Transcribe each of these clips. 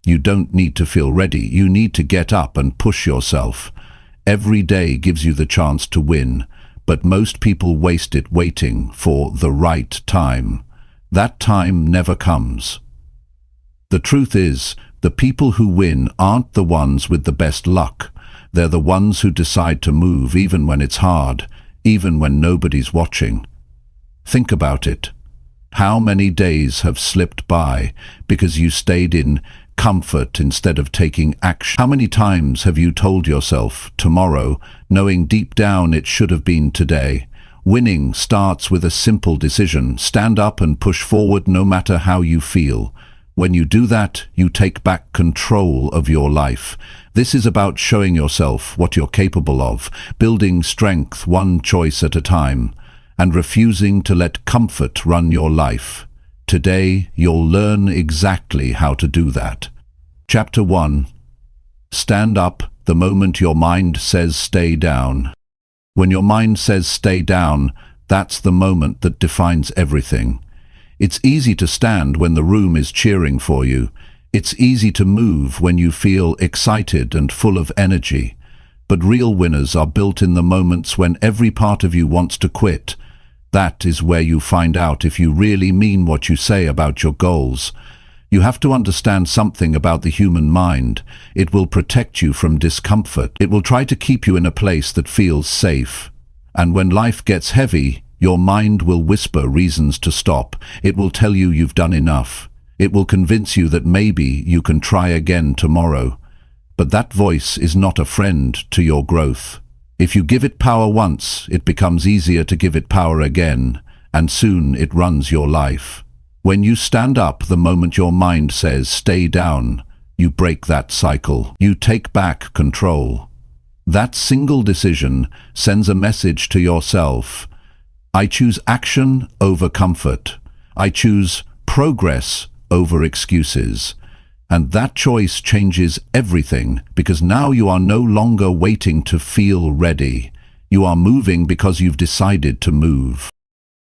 You don't need to feel ready. You need to get up and push yourself. Every day gives you the chance to win, but most people waste it waiting for the right time. That time never comes. The truth is, the people who win aren't the ones with the best luck. They're the ones who decide to move even when it's hard, even when nobody's watching. Think about it. How many days have slipped by because you stayed in comfort instead of taking action? How many times have you told yourself, tomorrow, knowing deep down it should have been today? Winning starts with a simple decision. Stand up and push forward no matter how you feel. When you do that, you take back control of your life. This is about showing yourself what you're capable of, building strength one choice at a time, and refusing to let comfort run your life. Today, you'll learn exactly how to do that. Chapter 1. Stand up the moment your mind says stay down. When your mind says stay down, that's the moment that defines everything. It's easy to stand when the room is cheering for you. It's easy to move when you feel excited and full of energy. But real winners are built in the moments when every part of you wants to quit. That is where you find out if you really mean what you say about your goals. You have to understand something about the human mind. It will protect you from discomfort. It will try to keep you in a place that feels safe. And when life gets heavy, your mind will whisper reasons to stop. It will tell you you've done enough. It will convince you that maybe you can try again tomorrow. But that voice is not a friend to your growth. If you give it power once, it becomes easier to give it power again, and soon it runs your life. When you stand up the moment your mind says stay down, you break that cycle. You take back control. That single decision sends a message to yourself. I choose action over comfort. I choose progress over excuses. And that choice changes everything, because now you are no longer waiting to feel ready. You are moving because you've decided to move.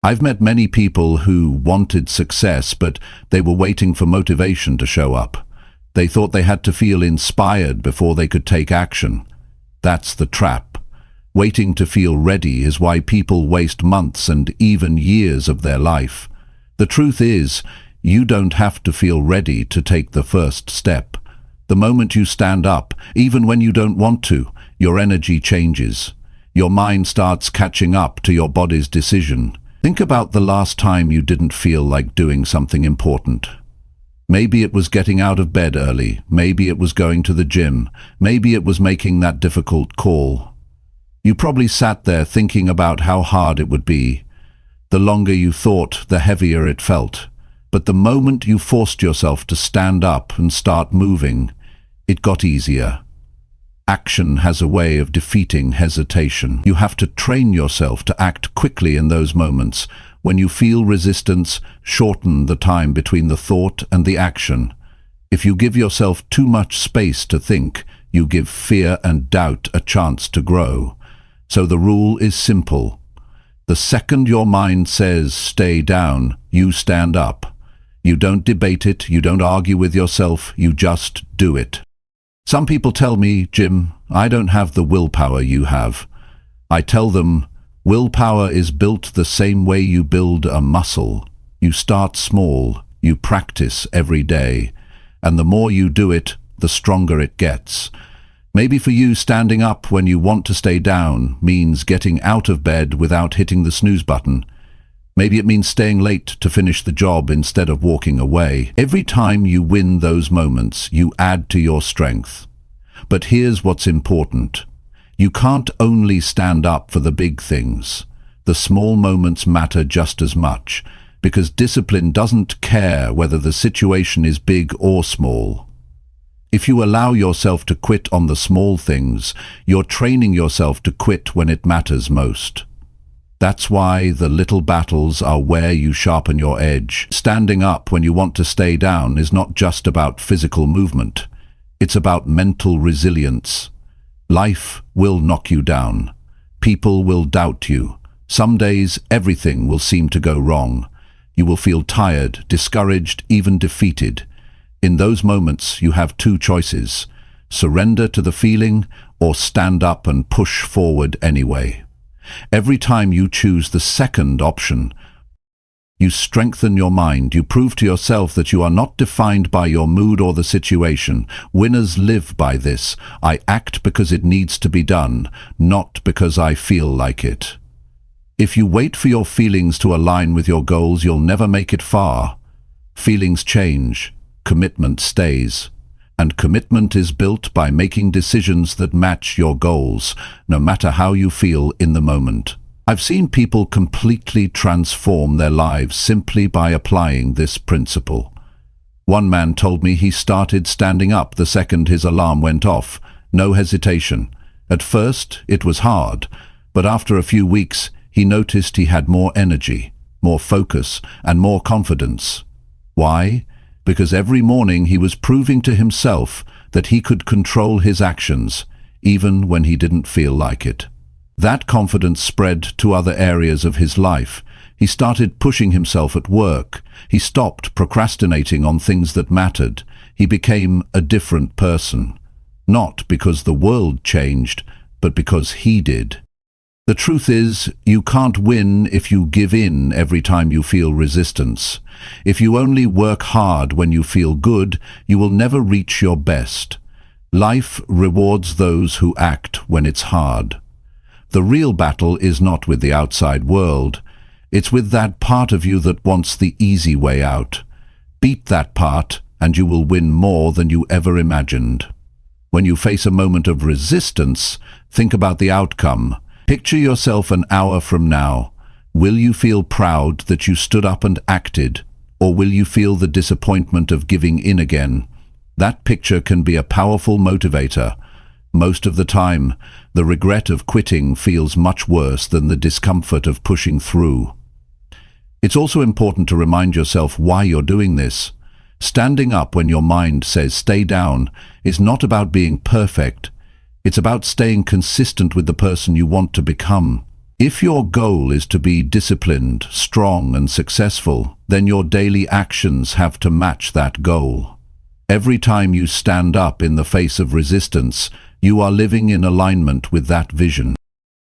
I've met many people who wanted success, but they were waiting for motivation to show up. They thought they had to feel inspired before they could take action. That's the trap. Waiting to feel ready is why people waste months and even years of their life. The truth is, you don't have to feel ready to take the first step. The moment you stand up, even when you don't want to, your energy changes. Your mind starts catching up to your body's decision. Think about the last time you didn't feel like doing something important. Maybe it was getting out of bed early. Maybe it was going to the gym. Maybe it was making that difficult call. You probably sat there thinking about how hard it would be. The longer you thought, the heavier it felt. But the moment you forced yourself to stand up and start moving, it got easier. Action has a way of defeating hesitation. You have to train yourself to act quickly in those moments. When you feel resistance, shorten the time between the thought and the action. If you give yourself too much space to think, you give fear and doubt a chance to grow. So the rule is simple. The second your mind says stay down, you stand up. You don't debate it, you don't argue with yourself, you just do it. Some people tell me, Jim, I don't have the willpower you have. I tell them, willpower is built the same way you build a muscle. You start small, you practice every day, and the more you do it, the stronger it gets. Maybe for you, standing up when you want to stay down means getting out of bed without hitting the snooze button. Maybe it means staying late to finish the job instead of walking away. Every time you win those moments, you add to your strength. But here's what's important. You can't only stand up for the big things. The small moments matter just as much, because discipline doesn't care whether the situation is big or small. If you allow yourself to quit on the small things, you're training yourself to quit when it matters most. That's why the little battles are where you sharpen your edge. Standing up when you want to stay down is not just about physical movement. It's about mental resilience. Life will knock you down. People will doubt you. Some days everything will seem to go wrong. You will feel tired, discouraged, even defeated. In those moments, you have two choices: surrender to the feeling or stand up and push forward anyway. Every time you choose the second option, you strengthen your mind. You prove to yourself that you are not defined by your mood or the situation. Winners live by this. I act because it needs to be done, not because I feel like it. If you wait for your feelings to align with your goals, you'll never make it far. Feelings change, commitment stays. And commitment is built by making decisions that match your goals, no matter how you feel in the moment. I've seen people completely transform their lives simply by applying this principle. One man told me he started standing up the second his alarm went off, no hesitation. At first, it was hard, but after a few weeks, he noticed he had more energy, more focus, and more confidence. Why? Because every morning he was proving to himself that he could control his actions, even when he didn't feel like it. That confidence spread to other areas of his life. He started pushing himself at work. He stopped procrastinating on things that mattered. He became a different person. Not because the world changed, but because he did. The truth is, you can't win if you give in every time you feel resistance. If you only work hard when you feel good, you will never reach your best. Life rewards those who act when it's hard. The real battle is not with the outside world. It's with that part of you that wants the easy way out. Beat that part, and you will win more than you ever imagined. When you face a moment of resistance, think about the outcome. Picture yourself an hour from now. Will you feel proud that you stood up and acted, or will you feel the disappointment of giving in again? That picture can be a powerful motivator. Most of the time, the regret of quitting feels much worse than the discomfort of pushing through. It's also important to remind yourself why you're doing this. Standing up when your mind says stay down is not about being perfect. It's about staying consistent with the person you want to become. If your goal is to be disciplined, strong, and successful, then your daily actions have to match that goal. Every time you stand up in the face of resistance, you are living in alignment with that vision.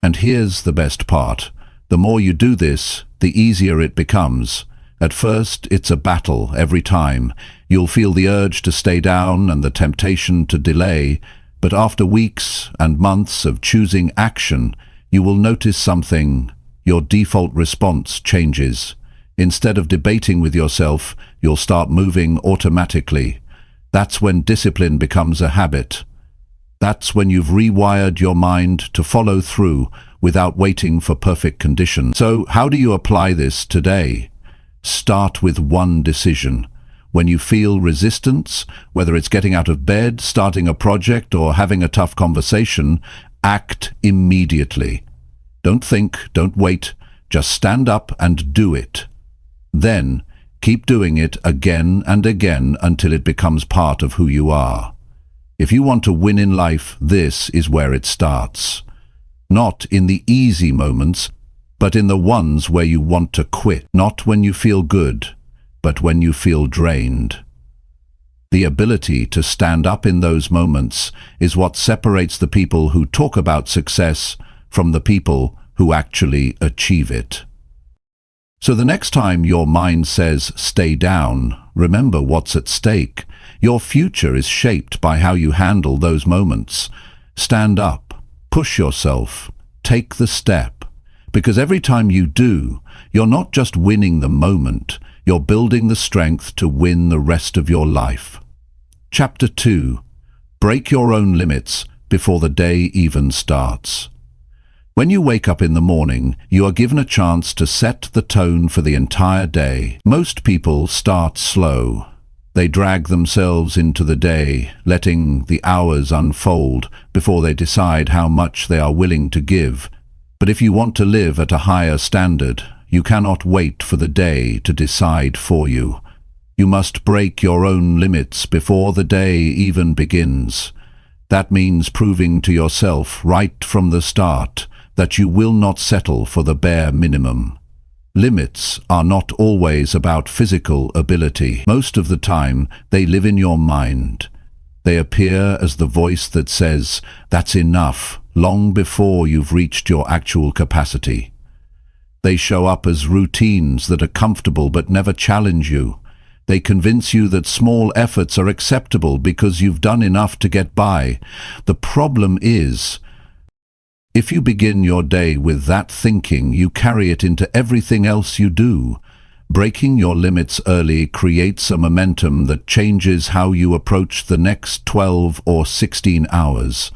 And here's the best part. The more you do this, the easier it becomes. At first, it's a battle every time. You'll feel the urge to stay down and the temptation to delay, but after weeks and months of choosing action, you will notice something. Your default response changes. Instead of debating with yourself, you'll start moving automatically. That's when discipline becomes a habit. That's when you've rewired your mind to follow through without waiting for perfect conditions. So, how do you apply this today? Start with one decision. When you feel resistance, whether it's getting out of bed, starting a project, or having a tough conversation, act immediately. Don't think, don't wait, just stand up and do it. Then, keep doing it again and again until it becomes part of who you are. If you want to win in life, this is where it starts. Not in the easy moments, but in the ones where you want to quit. Not when you feel good, but when you feel drained. The ability to stand up in those moments is what separates the people who talk about success from the people who actually achieve it. So the next time your mind says, stay down, remember what's at stake. Your future is shaped by how you handle those moments. Stand up, push yourself, take the step. Because every time you do, you're not just winning the moment, you're building the strength to win the rest of your life. Chapter 2. Break your own limits before the day even starts. When you wake up in the morning, you are given a chance to set the tone for the entire day. Most people start slow. They drag themselves into the day, letting the hours unfold before they decide how much they are willing to give. But if you want to live at a higher standard, you cannot wait for the day to decide for you. You must break your own limits before the day even begins. That means proving to yourself right from the start that you will not settle for the bare minimum. Limits are not always about physical ability. Most of the time, they live in your mind. They appear as the voice that says, "That's enough," long before you've reached your actual capacity. They show up as routines that are comfortable but never challenge you. They convince you that small efforts are acceptable because you've done enough to get by. The problem is, if you begin your day with that thinking, you carry it into everything else you do. Breaking your limits early creates a momentum that changes how you approach the next 12 or 16 hours.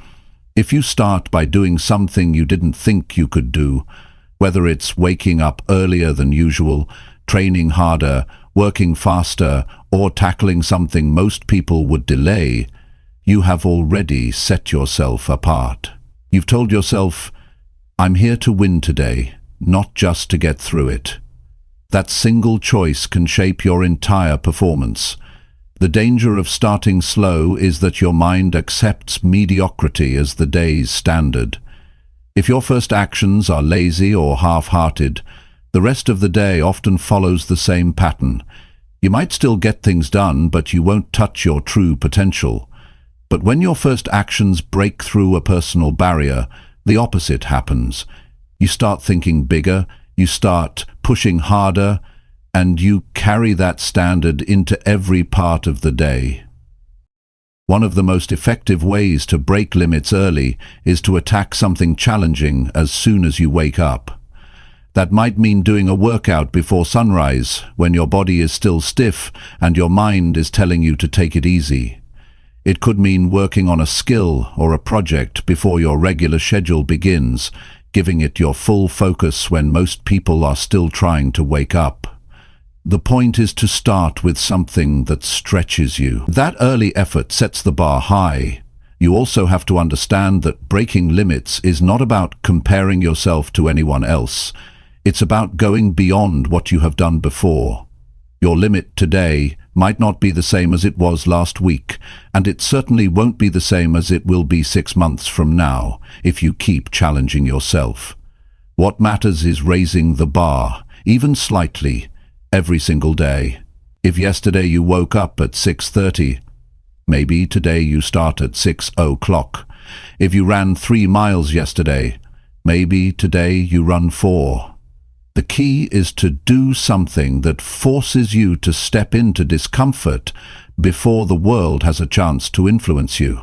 If you start by doing something you didn't think you could do, whether it's waking up earlier than usual, training harder, working faster, or tackling something most people would delay, you have already set yourself apart. You've told yourself, "I'm here to win today, not just to get through it." That single choice can shape your entire performance. The danger of starting slow is that your mind accepts mediocrity as the day's standard. If your first actions are lazy or half-hearted, the rest of the day often follows the same pattern. You might still get things done, but you won't touch your true potential. But when your first actions break through a personal barrier, the opposite happens. You start thinking bigger, you start pushing harder, and you carry that standard into every part of the day. One of the most effective ways to break limits early is to attack something challenging as soon as you wake up. That might mean doing a workout before sunrise, when your body is still stiff and your mind is telling you to take it easy. It could mean working on a skill or a project before your regular schedule begins, giving it your full focus when most people are still trying to wake up. The point is to start with something that stretches you. That early effort sets the bar high. You also have to understand that breaking limits is not about comparing yourself to anyone else. It's about going beyond what you have done before. Your limit today might not be the same as it was last week, and it certainly won't be the same as it will be 6 months from now if you keep challenging yourself. What matters is raising the bar, even slightly, every single day. If yesterday you woke up at 6:30, maybe today you start at 6:00. If you ran 3 miles yesterday, maybe today you run 4. The key is to do something that forces you to step into discomfort before the world has a chance to influence you.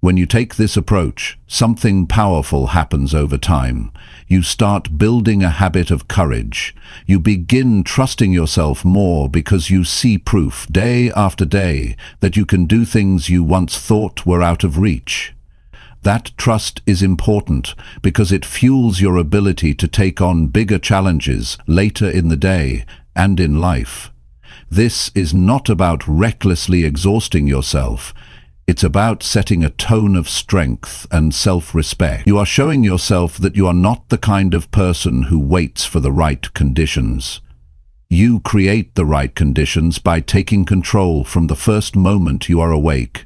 When you take this approach, something powerful happens over time. You start building a habit of courage. You begin trusting yourself more because you see proof day after day that you can do things you once thought were out of reach. That trust is important because it fuels your ability to take on bigger challenges later in the day and in life. This is not about recklessly exhausting yourself. It's about setting a tone of strength and self-respect. You are showing yourself that you are not the kind of person who waits for the right conditions. You create the right conditions by taking control from the first moment you are awake.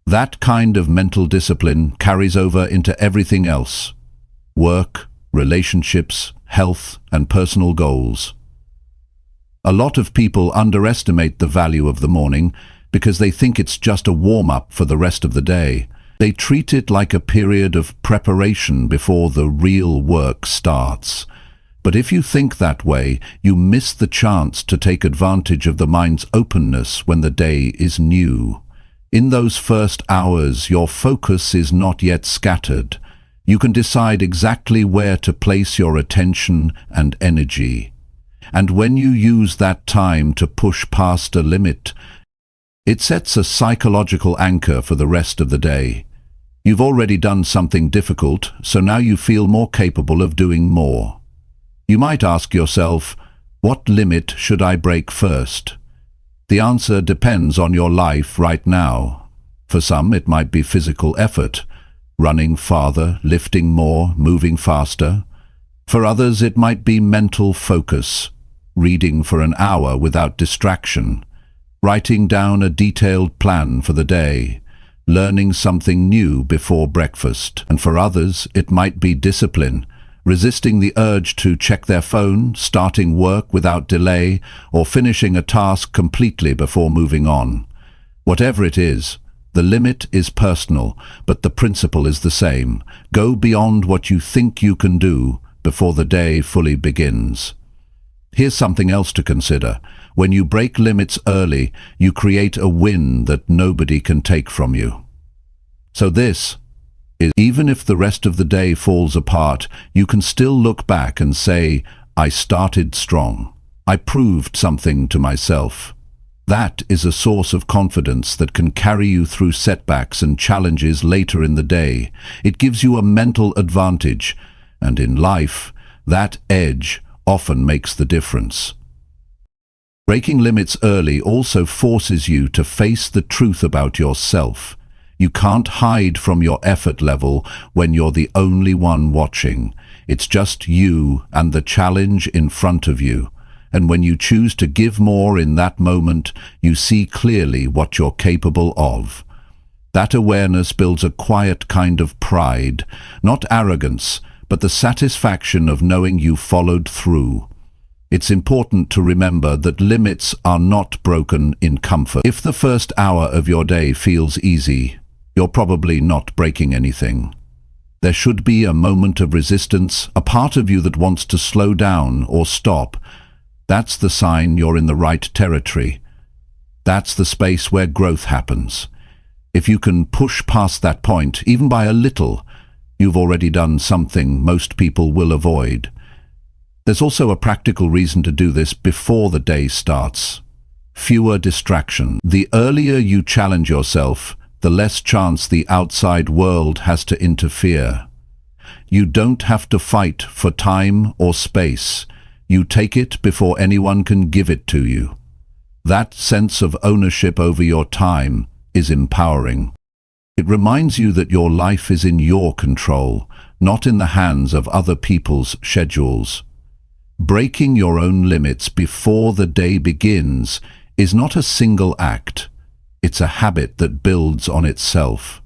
That kind of mental discipline carries over into everything else: work, relationships, health, and personal goals. A lot of people underestimate the value of the morning because they think it's just a warm-up for the rest of the day. They treat it like a period of preparation before the real work starts. But if you think that way, you miss the chance to take advantage of the mind's openness when the day is new. In those first hours, your focus is not yet scattered. You can decide exactly where to place your attention and energy. And when you use that time to push past a limit, it sets a psychological anchor for the rest of the day. You've already done something difficult, so now you feel more capable of doing more. You might ask yourself, what limit should I break first? The answer depends on your life right now. For some, it might be physical effort, running farther, lifting more, moving faster. For others, it might be mental focus, reading for an hour without distraction, writing down a detailed plan for the day, learning something new before breakfast. And for others, it might be discipline, resisting the urge to check their phone, starting work without delay, or finishing a task completely before moving on. Whatever it is, the limit is personal, but the principle is the same. Go beyond what you think you can do before the day fully begins. Here's something else to consider. When you break limits early, you create a win that nobody can take from you. So this is, even if the rest of the day falls apart, you can still look back and say, I started strong. I proved something to myself. That is a source of confidence that can carry you through setbacks and challenges later in the day. It gives you a mental advantage, and in life, that edge often makes the difference. Breaking limits early also forces you to face the truth about yourself. You can't hide from your effort level when you're the only one watching. It's just you and the challenge in front of you. And when you choose to give more in that moment, you see clearly what you're capable of. That awareness builds a quiet kind of pride, not arrogance, but the satisfaction of knowing you followed through. It's important to remember that limits are not broken in comfort. If the first hour of your day feels easy, you're probably not breaking anything. There should be a moment of resistance, a part of you that wants to slow down or stop. That's the sign you're in the right territory. That's the space where growth happens. If you can push past that point, even by a little, you've already done something most people will avoid. There's also a practical reason to do this before the day starts. Fewer distractions. The earlier you challenge yourself, the less chance the outside world has to interfere. You don't have to fight for time or space. You take it before anyone can give it to you. That sense of ownership over your time is empowering. It reminds you that your life is in your control, not in the hands of other people's schedules. Breaking your own limits before the day begins is not a single act. It's a habit that builds on itself.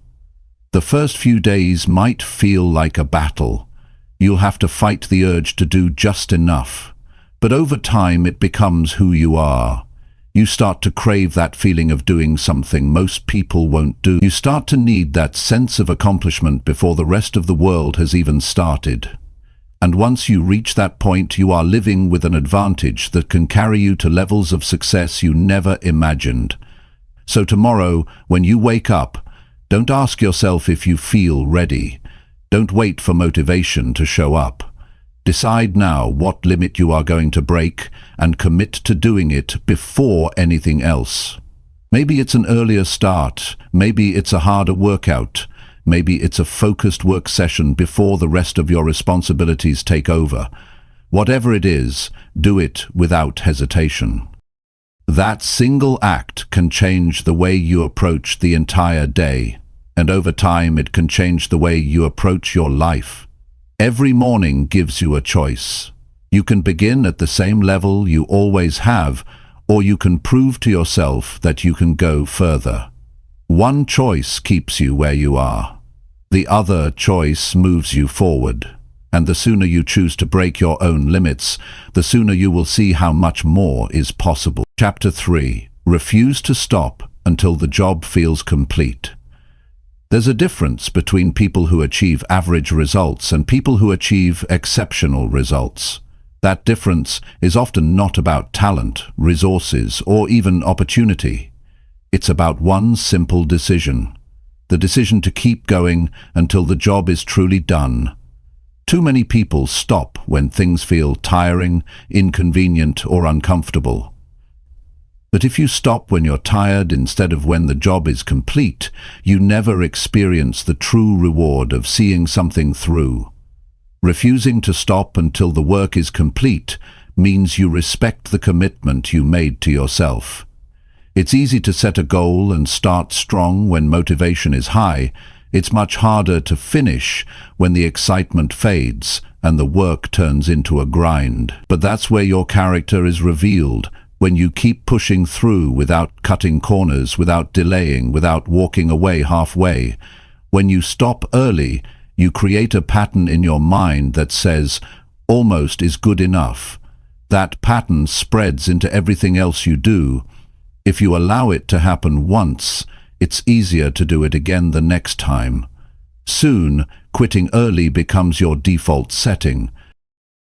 The first few days might feel like a battle. You'll have to fight the urge to do just enough. But over time it becomes who you are. You start to crave that feeling of doing something most people won't do. You start to need that sense of accomplishment before the rest of the world has even started. And once you reach that point, you are living with an advantage that can carry you to levels of success you never imagined. So tomorrow, when you wake up, don't ask yourself if you feel ready. Don't wait for motivation to show up. Decide now what limit you are going to break and commit to doing it before anything else. Maybe it's an earlier start, maybe it's a harder workout, maybe it's a focused work session before the rest of your responsibilities take over. Whatever it is, do it without hesitation. That single act can change the way you approach the entire day, and over time it can change the way you approach your life. Every morning gives you a choice. You can begin at the same level you always have, or you can prove to yourself that you can go further. One choice keeps you where you are. The other choice moves you forward. And the sooner you choose to break your own limits, the sooner you will see how much more is possible. Chapter 3. Refuse to stop until the job feels complete. There's a difference between people who achieve average results and people who achieve exceptional results. That difference is often not about talent, resources, or even opportunity. It's about one simple decision. The decision to keep going until the job is truly done. Too many people stop when things feel tiring, inconvenient, or uncomfortable. But if you stop when you're tired instead of when the job is complete, you never experience the true reward of seeing something through. Refusing to stop until the work is complete means you respect the commitment you made to yourself. It's easy to set a goal and start strong when motivation is high. It's much harder to finish when the excitement fades and the work turns into a grind. But that's where your character is revealed, when you keep pushing through without cutting corners, without delaying, without walking away halfway. When you stop early, You create a pattern in your mind that says, almost is good enough. That pattern spreads into everything else you do. If you allow it to happen once, it's easier to do it again the next time. Soon, quitting early becomes your default setting,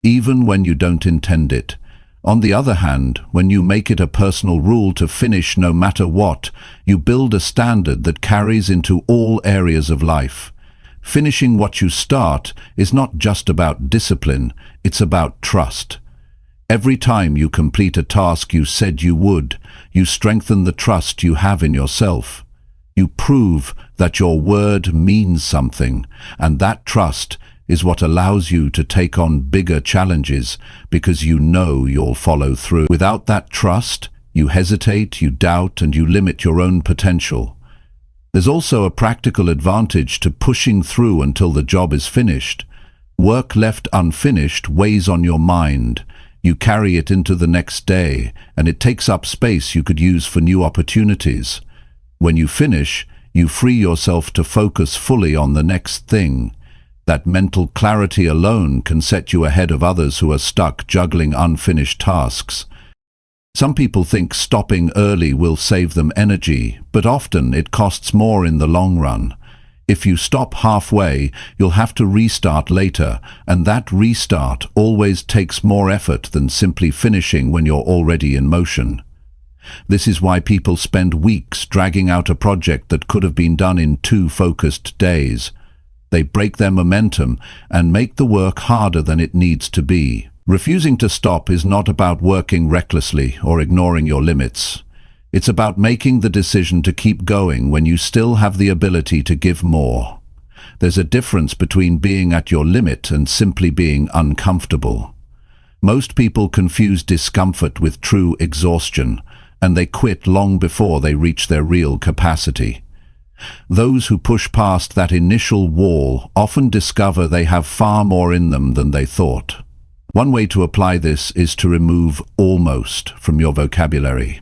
even when you don't intend it. On the other hand, when you make it a personal rule to finish no matter what, you build a standard that carries into all areas of life. Finishing what you start is not just about discipline, it's about trust. Every time you complete a task you said you would, you strengthen the trust you have in yourself. You prove that your word means something, and that trust is what allows you to take on bigger challenges because you know you'll follow through. Without that trust, you hesitate, you doubt, and you limit your own potential. There's also a practical advantage to pushing through until the job is finished. Work left unfinished weighs on your mind. You carry it into the next day, and it takes up space you could use for new opportunities. When you finish, you free yourself to focus fully on the next thing. That mental clarity alone can set you ahead of others who are stuck juggling unfinished tasks. Some people think stopping early will save them energy, but often it costs more in the long run. If you stop halfway, you'll have to restart later, and that restart always takes more effort than simply finishing when you're already in motion. This is why people spend weeks dragging out a project that could have been done in 2 focused days. They break their momentum and make the work harder than it needs to be. Refusing to stop is not about working recklessly or ignoring your limits. It's about making the decision to keep going when you still have the ability to give more. There's a difference between being at your limit and simply being uncomfortable. Most people confuse discomfort with true exhaustion, and they quit long before they reach their real capacity. Those who push past that initial wall often discover they have far more in them than they thought. One way to apply this is to remove almost from your vocabulary.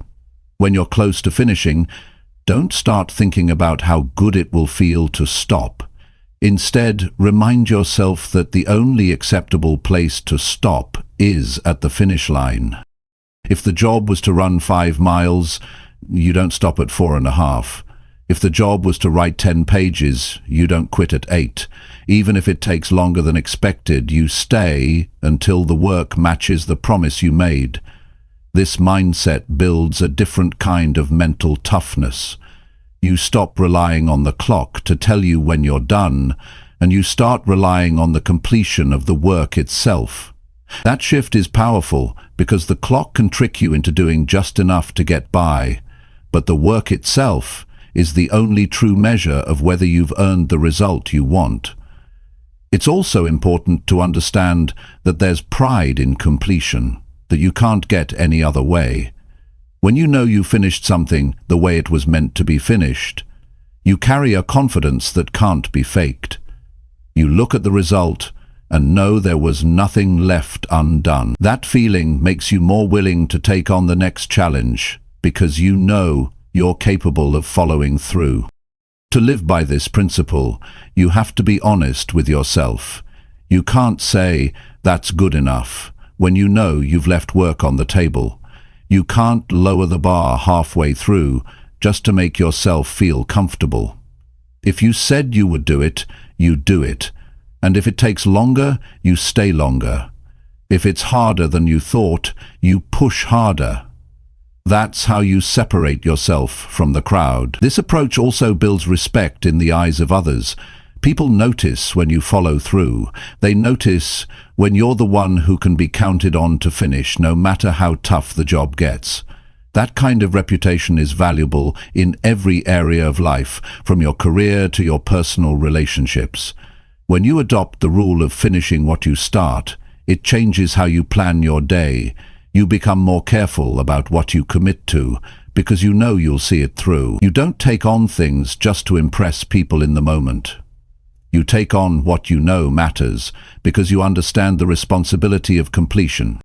When you're close to finishing, don't start thinking about how good it will feel to stop. Instead, remind yourself that the only acceptable place to stop is at the finish line. If the job was to run 5 miles, you don't stop at 4.5. If the job was to write 10 pages, you don't quit at 8. Even if it takes longer than expected, you stay until the work matches the promise you made. This mindset builds a different kind of mental toughness. You stop relying on the clock to tell you when you're done, and you start relying on the completion of the work itself. That shift is powerful because the clock can trick you into doing just enough to get by, but the work itself is the only true measure of whether you've earned the result you want. It's also important to understand that there's pride in completion, that you can't get any other way. When you know you finished something the way it was meant to be finished, you carry a confidence that can't be faked. You look at the result and know there was nothing left undone. That feeling makes you more willing to take on the next challenge because you know you're capable of following through. To live by this principle, you have to be honest with yourself. You can't say, "That's good enough," when you know you've left work on the table. You can't lower the bar halfway through just to make yourself feel comfortable. If you said you would do it, you do it. And if it takes longer, you stay longer. If it's harder than you thought, you push harder. That's how you separate yourself from the crowd. This approach also builds respect in the eyes of others. People notice when you follow through. They notice when you're the one who can be counted on to finish, no matter how tough the job gets. That kind of reputation is valuable in every area of life, from your career to your personal relationships. When you adopt the rule of finishing what you start, it changes how you plan your day. You become more careful about what you commit to, because you know you'll see it through. You don't take on things just to impress people in the moment. You take on what you know matters, because you understand the responsibility of completion.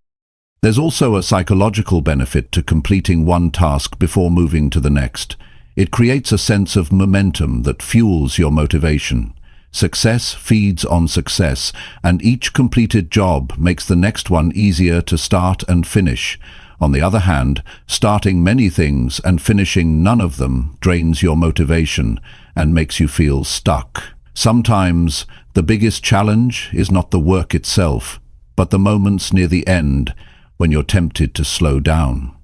There's also a psychological benefit to completing one task before moving to the next. It creates a sense of momentum that fuels your motivation. Success feeds on success, and each completed job makes the next one easier to start and finish. On the other hand, starting many things and finishing none of them drains your motivation and makes you feel stuck. Sometimes the biggest challenge is not the work itself, but the moments near the end when you're tempted to slow down.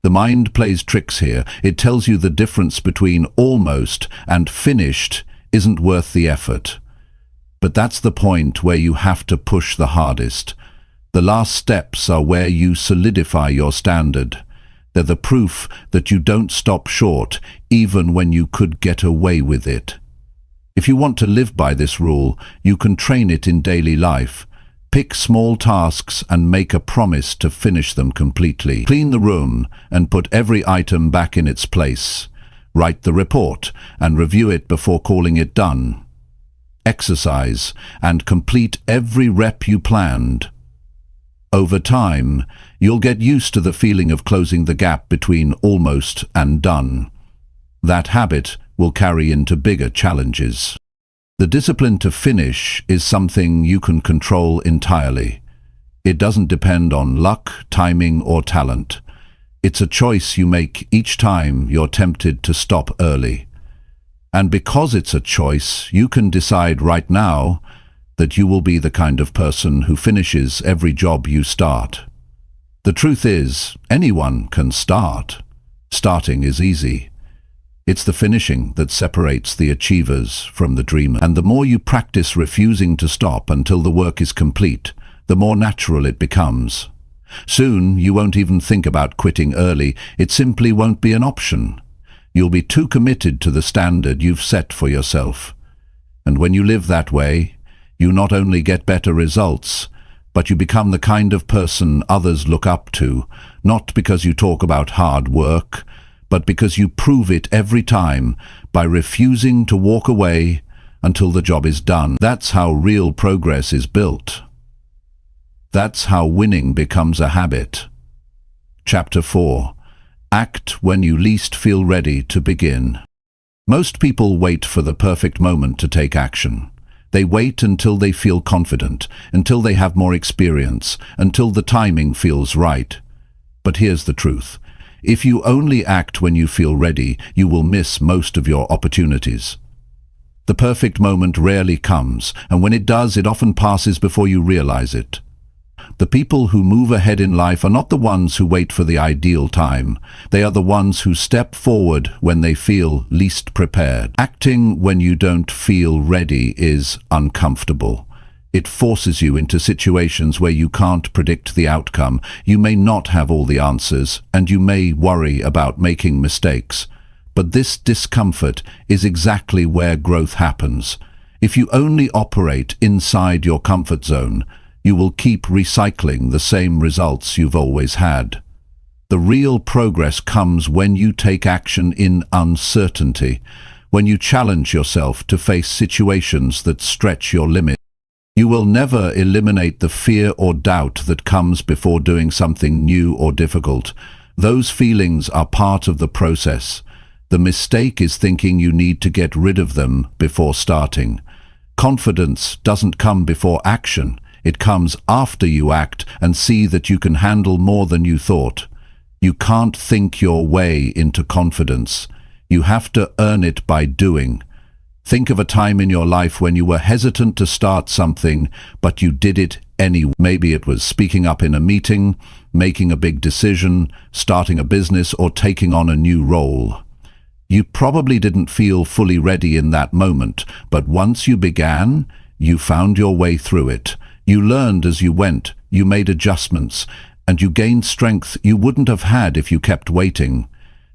The mind plays tricks here. It tells you the difference between almost and finished isn't worth the effort. But that's the point where you have to push the hardest. The last steps are where you solidify your standard. They're the proof that you don't stop short, even when you could get away with it. If you want to live by this rule, you can train it in daily life. Pick small tasks and make a promise to finish them completely. Clean the room and put every item back in its place. Write the report and review it before calling it done. Exercise and complete every rep you planned. Over time, you'll get used to the feeling of closing the gap between almost and done. That habit will carry into bigger challenges. The discipline to finish is something you can control entirely. It doesn't depend on luck, timing, or talent. It's a choice you make each time you're tempted to stop early. And because it's a choice, you can decide right now that you will be the kind of person who finishes every job you start. The truth is, anyone can start. Starting is easy. It's the finishing that separates the achievers from the dreamers. And the more you practice refusing to stop until the work is complete, the more natural it becomes. Soon, you won't even think about quitting early. It simply won't be an option. You'll be too committed to the standard you've set for yourself. And when you live that way, you not only get better results, but you become the kind of person others look up to, not because you talk about hard work, but because you prove it every time by refusing to walk away until the job is done. That's how real progress is built. That's how winning becomes a habit. Chapter 4. Act when you least feel ready to begin. Most people wait for the perfect moment to take action. They wait until they feel confident, until they have more experience, until the timing feels right. But here's the truth. If you only act when you feel ready, you will miss most of your opportunities. The perfect moment rarely comes, and when it does, it often passes before you realize it. The people who move ahead in life are not the ones who wait for the ideal time. They are the ones who step forward when they feel least prepared. Acting when you don't feel ready is uncomfortable. It forces you into situations where you can't predict the outcome. You may not have all the answers, and you may worry about making mistakes. But this discomfort is exactly where growth happens. If you only operate inside your comfort zone, you will keep recycling the same results you've always had. The real progress comes when you take action in uncertainty, when you challenge yourself to face situations that stretch your limits. You will never eliminate the fear or doubt that comes before doing something new or difficult. Those feelings are part of the process. The mistake is thinking you need to get rid of them before starting. Confidence doesn't come before action. It comes after you act and see that you can handle more than you thought. You can't think your way into confidence. You have to earn it by doing. Think of a time in your life when you were hesitant to start something, but you did it anyway. Maybe it was speaking up in a meeting, making a big decision, starting a business, or taking on a new role. You probably didn't feel fully ready in that moment, but once you began, you found your way through it. You learned as you went, you made adjustments, and you gained strength you wouldn't have had if you kept waiting.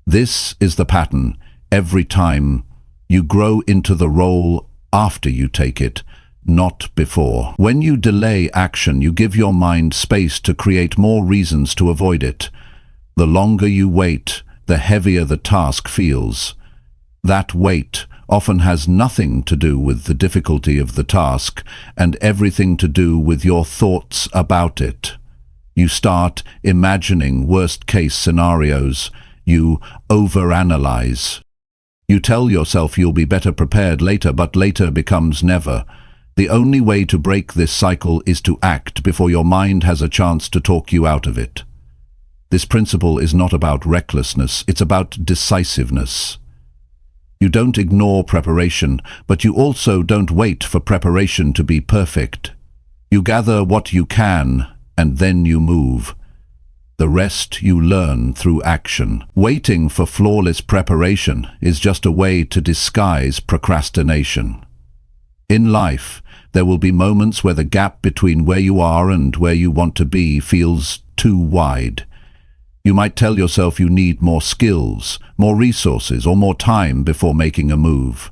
This is the pattern. Every time, you grow into the role after you take it, not before. When you delay action, you give your mind space to create more reasons to avoid it. The longer you wait, the heavier the task feels. That wait often has nothing to do with the difficulty of the task and everything to do with your thoughts about it. You start imagining worst-case scenarios. You overanalyze. You tell yourself you'll be better prepared later, but later becomes never. The only way to break this cycle is to act before your mind has a chance to talk you out of it. This principle is not about recklessness, it's about decisiveness. You don't ignore preparation, but you also don't wait for preparation to be perfect. You gather what you can, and then you move. The rest you learn through action. Waiting for flawless preparation is just a way to disguise procrastination. In life, there will be moments where the gap between where you are and where you want to be feels too wide. You might tell yourself you need more skills, more resources, or more time before making a move.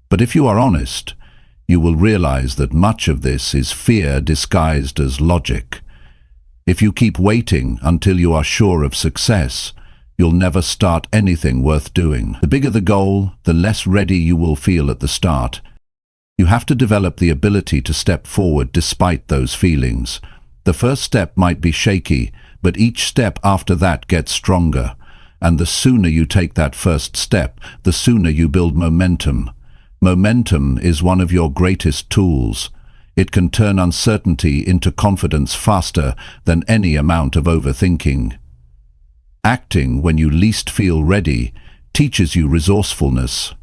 But if you are honest, you will realize that much of this is fear disguised as logic. If you keep waiting until you are sure of success, you'll never start anything worth doing. The bigger the goal, the less ready you will feel at the start. You have to develop the ability to step forward despite those feelings. The first step might be shaky, but each step after that gets stronger. And the sooner you take that first step, the sooner you build momentum. Momentum is one of your greatest tools. It can turn uncertainty into confidence faster than any amount of overthinking. Acting when you least feel ready teaches you resourcefulness.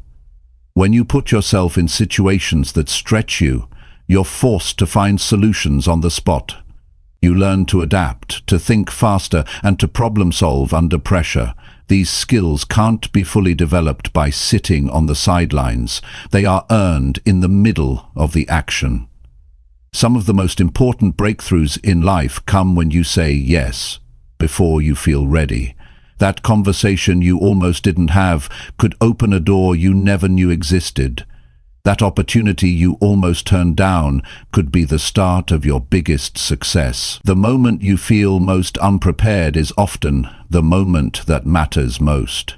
When you put yourself in situations that stretch you, you're forced to find solutions on the spot. You learn to adapt, to think faster, and to problem solve under pressure. These skills can't be fully developed by sitting on the sidelines. They are earned in the middle of the action. Some of the most important breakthroughs in life come when you say yes before you feel ready. That conversation you almost didn't have could open a door you never knew existed. That opportunity you almost turned down could be the start of your biggest success. The moment you feel most unprepared is often the moment that matters most.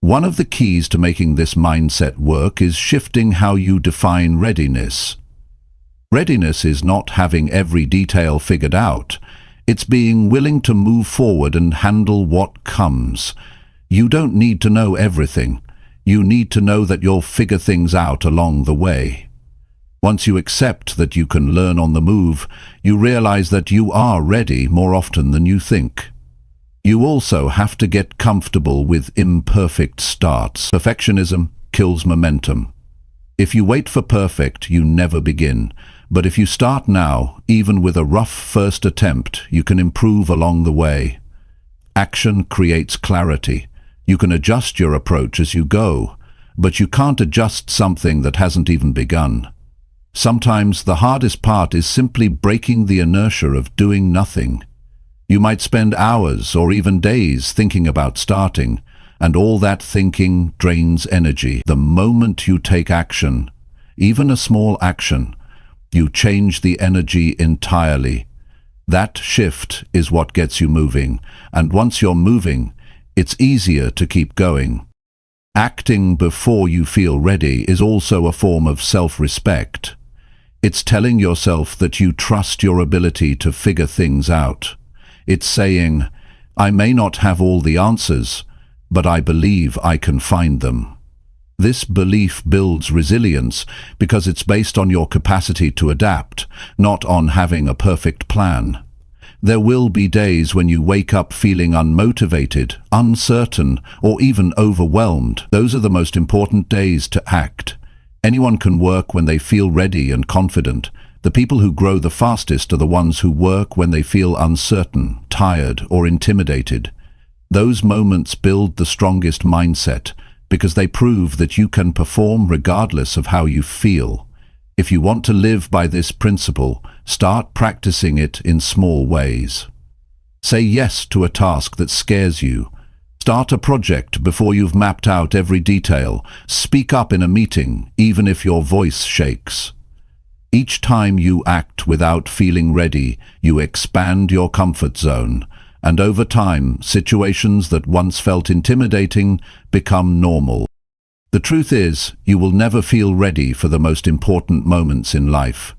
One of the keys to making this mindset work is shifting how you define readiness. Readiness is not having every detail figured out. It's being willing to move forward and handle what comes. You don't need to know everything. You need to know that you'll figure things out along the way. Once you accept that you can learn on the move, you realize that you are ready more often than you think. You also have to get comfortable with imperfect starts. Perfectionism kills momentum. If you wait for perfect, you never begin. But if you start now, even with a rough first attempt, you can improve along the way. Action creates clarity. You can adjust your approach as you go, but you can't adjust something that hasn't even begun. Sometimes the hardest part is simply breaking the inertia of doing nothing. You might spend hours or even days thinking about starting, and all that thinking drains energy. The moment you take action, even a small action, you change the energy entirely. That shift is what gets you moving, and once you're moving, it's easier to keep going. Acting before you feel ready is also a form of self-respect. It's telling yourself that you trust your ability to figure things out. It's saying, I may not have all the answers, but I believe I can find them. This belief builds resilience because it's based on your capacity to adapt, not on having a perfect plan. There will be days when you wake up feeling unmotivated, uncertain, or even overwhelmed. Those are the most important days to act. Anyone can work when they feel ready and confident. The people who grow the fastest are the ones who work when they feel uncertain, tired, or intimidated. Those moments build the strongest mindset because they prove that you can perform regardless of how you feel. If you want to live by this principle, start practicing it in small ways. Say yes to a task that scares you. Start a project before you've mapped out every detail. Speak up in a meeting, even if your voice shakes. Each time you act without feeling ready, you expand your comfort zone. And over time, situations that once felt intimidating become normal. The truth is, you will never feel ready for the most important moments in life.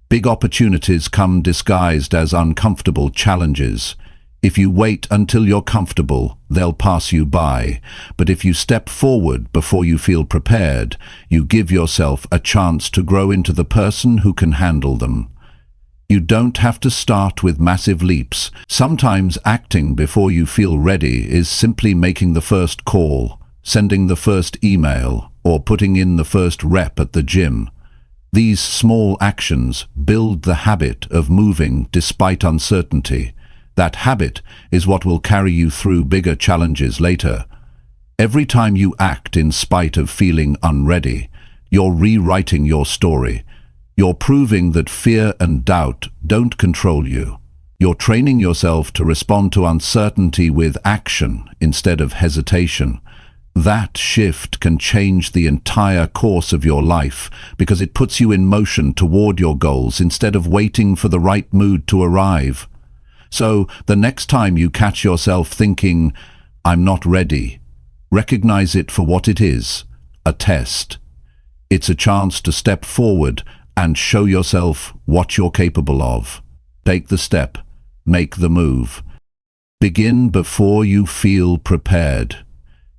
Big opportunities come disguised as uncomfortable challenges. If you wait until you're comfortable, they'll pass you by. But if you step forward before you feel prepared, you give yourself a chance to grow into the person who can handle them. You don't have to start with massive leaps. Sometimes acting before you feel ready is simply making the first call, sending the first email, or putting in the first rep at the gym. These small actions build the habit of moving despite uncertainty. That habit is what will carry you through bigger challenges later. Every time you act in spite of feeling unready, you're rewriting your story. You're proving that fear and doubt don't control you. You're training yourself to respond to uncertainty with action instead of hesitation. That shift can change the entire course of your life because it puts you in motion toward your goals instead of waiting for the right mood to arrive. So, the next time you catch yourself thinking, "I'm not ready," recognize it for what it is, a test. It's a chance to step forward and show yourself what you're capable of. Take the step, make the move. Begin before you feel prepared.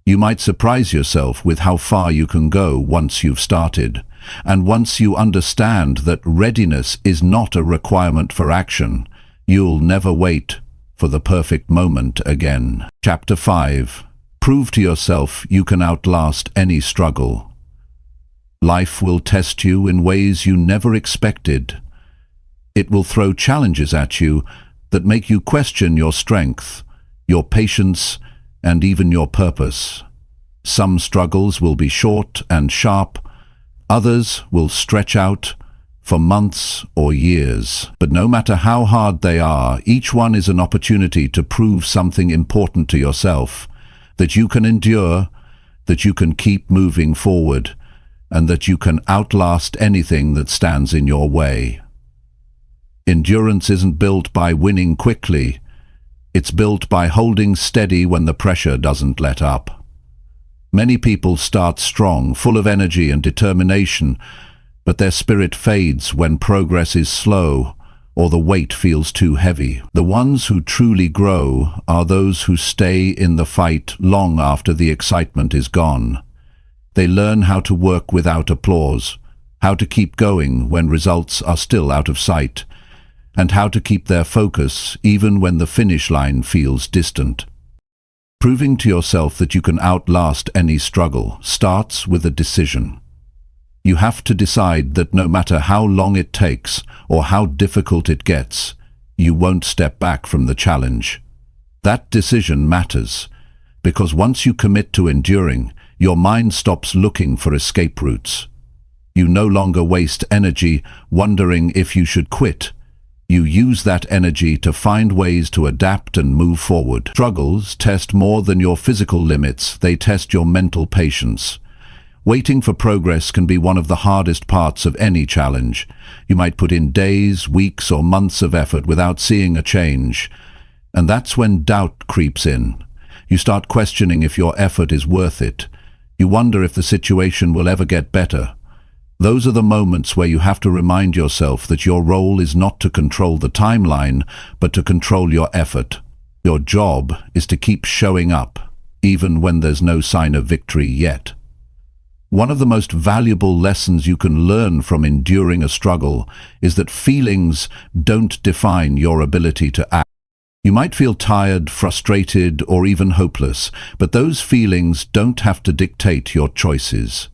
You might surprise yourself with how far you can go once you've started. And once you understand that readiness is not a requirement for action, you'll never wait for the perfect moment again. Chapter 5. Prove to yourself you can outlast any struggle. Life will test you in ways you never expected. It will throw challenges at you that make you question your strength, your patience, and even your purpose. Some struggles will be short and sharp, others will stretch out for months or years. But no matter how hard they are, each one is an opportunity to prove something important to yourself, that you can endure, that you can keep moving forward, and that you can outlast anything that stands in your way. Endurance isn't built by winning quickly. It's built by holding steady when the pressure doesn't let up. Many people start strong, full of energy and determination, but their spirit fades when progress is slow or the weight feels too heavy. The ones who truly grow are those who stay in the fight long after the excitement is gone. They learn how to work without applause, how to keep going when results are still out of sight, and how to keep their focus even when the finish line feels distant. Proving to yourself that you can outlast any struggle starts with a decision. You have to decide that no matter how long it takes or how difficult it gets, you won't step back from the challenge. That decision matters, because once you commit to enduring, your mind stops looking for escape routes. You no longer waste energy wondering if you should quit. You use that energy to find ways to adapt and move forward. Struggles test more than your physical limits, they test your mental patience. Waiting for progress can be one of the hardest parts of any challenge. You might put in days, weeks, or months of effort without seeing a change. And that's when doubt creeps in. You start questioning if your effort is worth it. You wonder if the situation will ever get better. Those are the moments where you have to remind yourself that your role is not to control the timeline, but to control your effort. Your job is to keep showing up, even when there's no sign of victory yet. One of the most valuable lessons you can learn from enduring a struggle is that feelings don't define your ability to act. You might feel tired, frustrated, or even hopeless, but those feelings don't have to dictate your choices.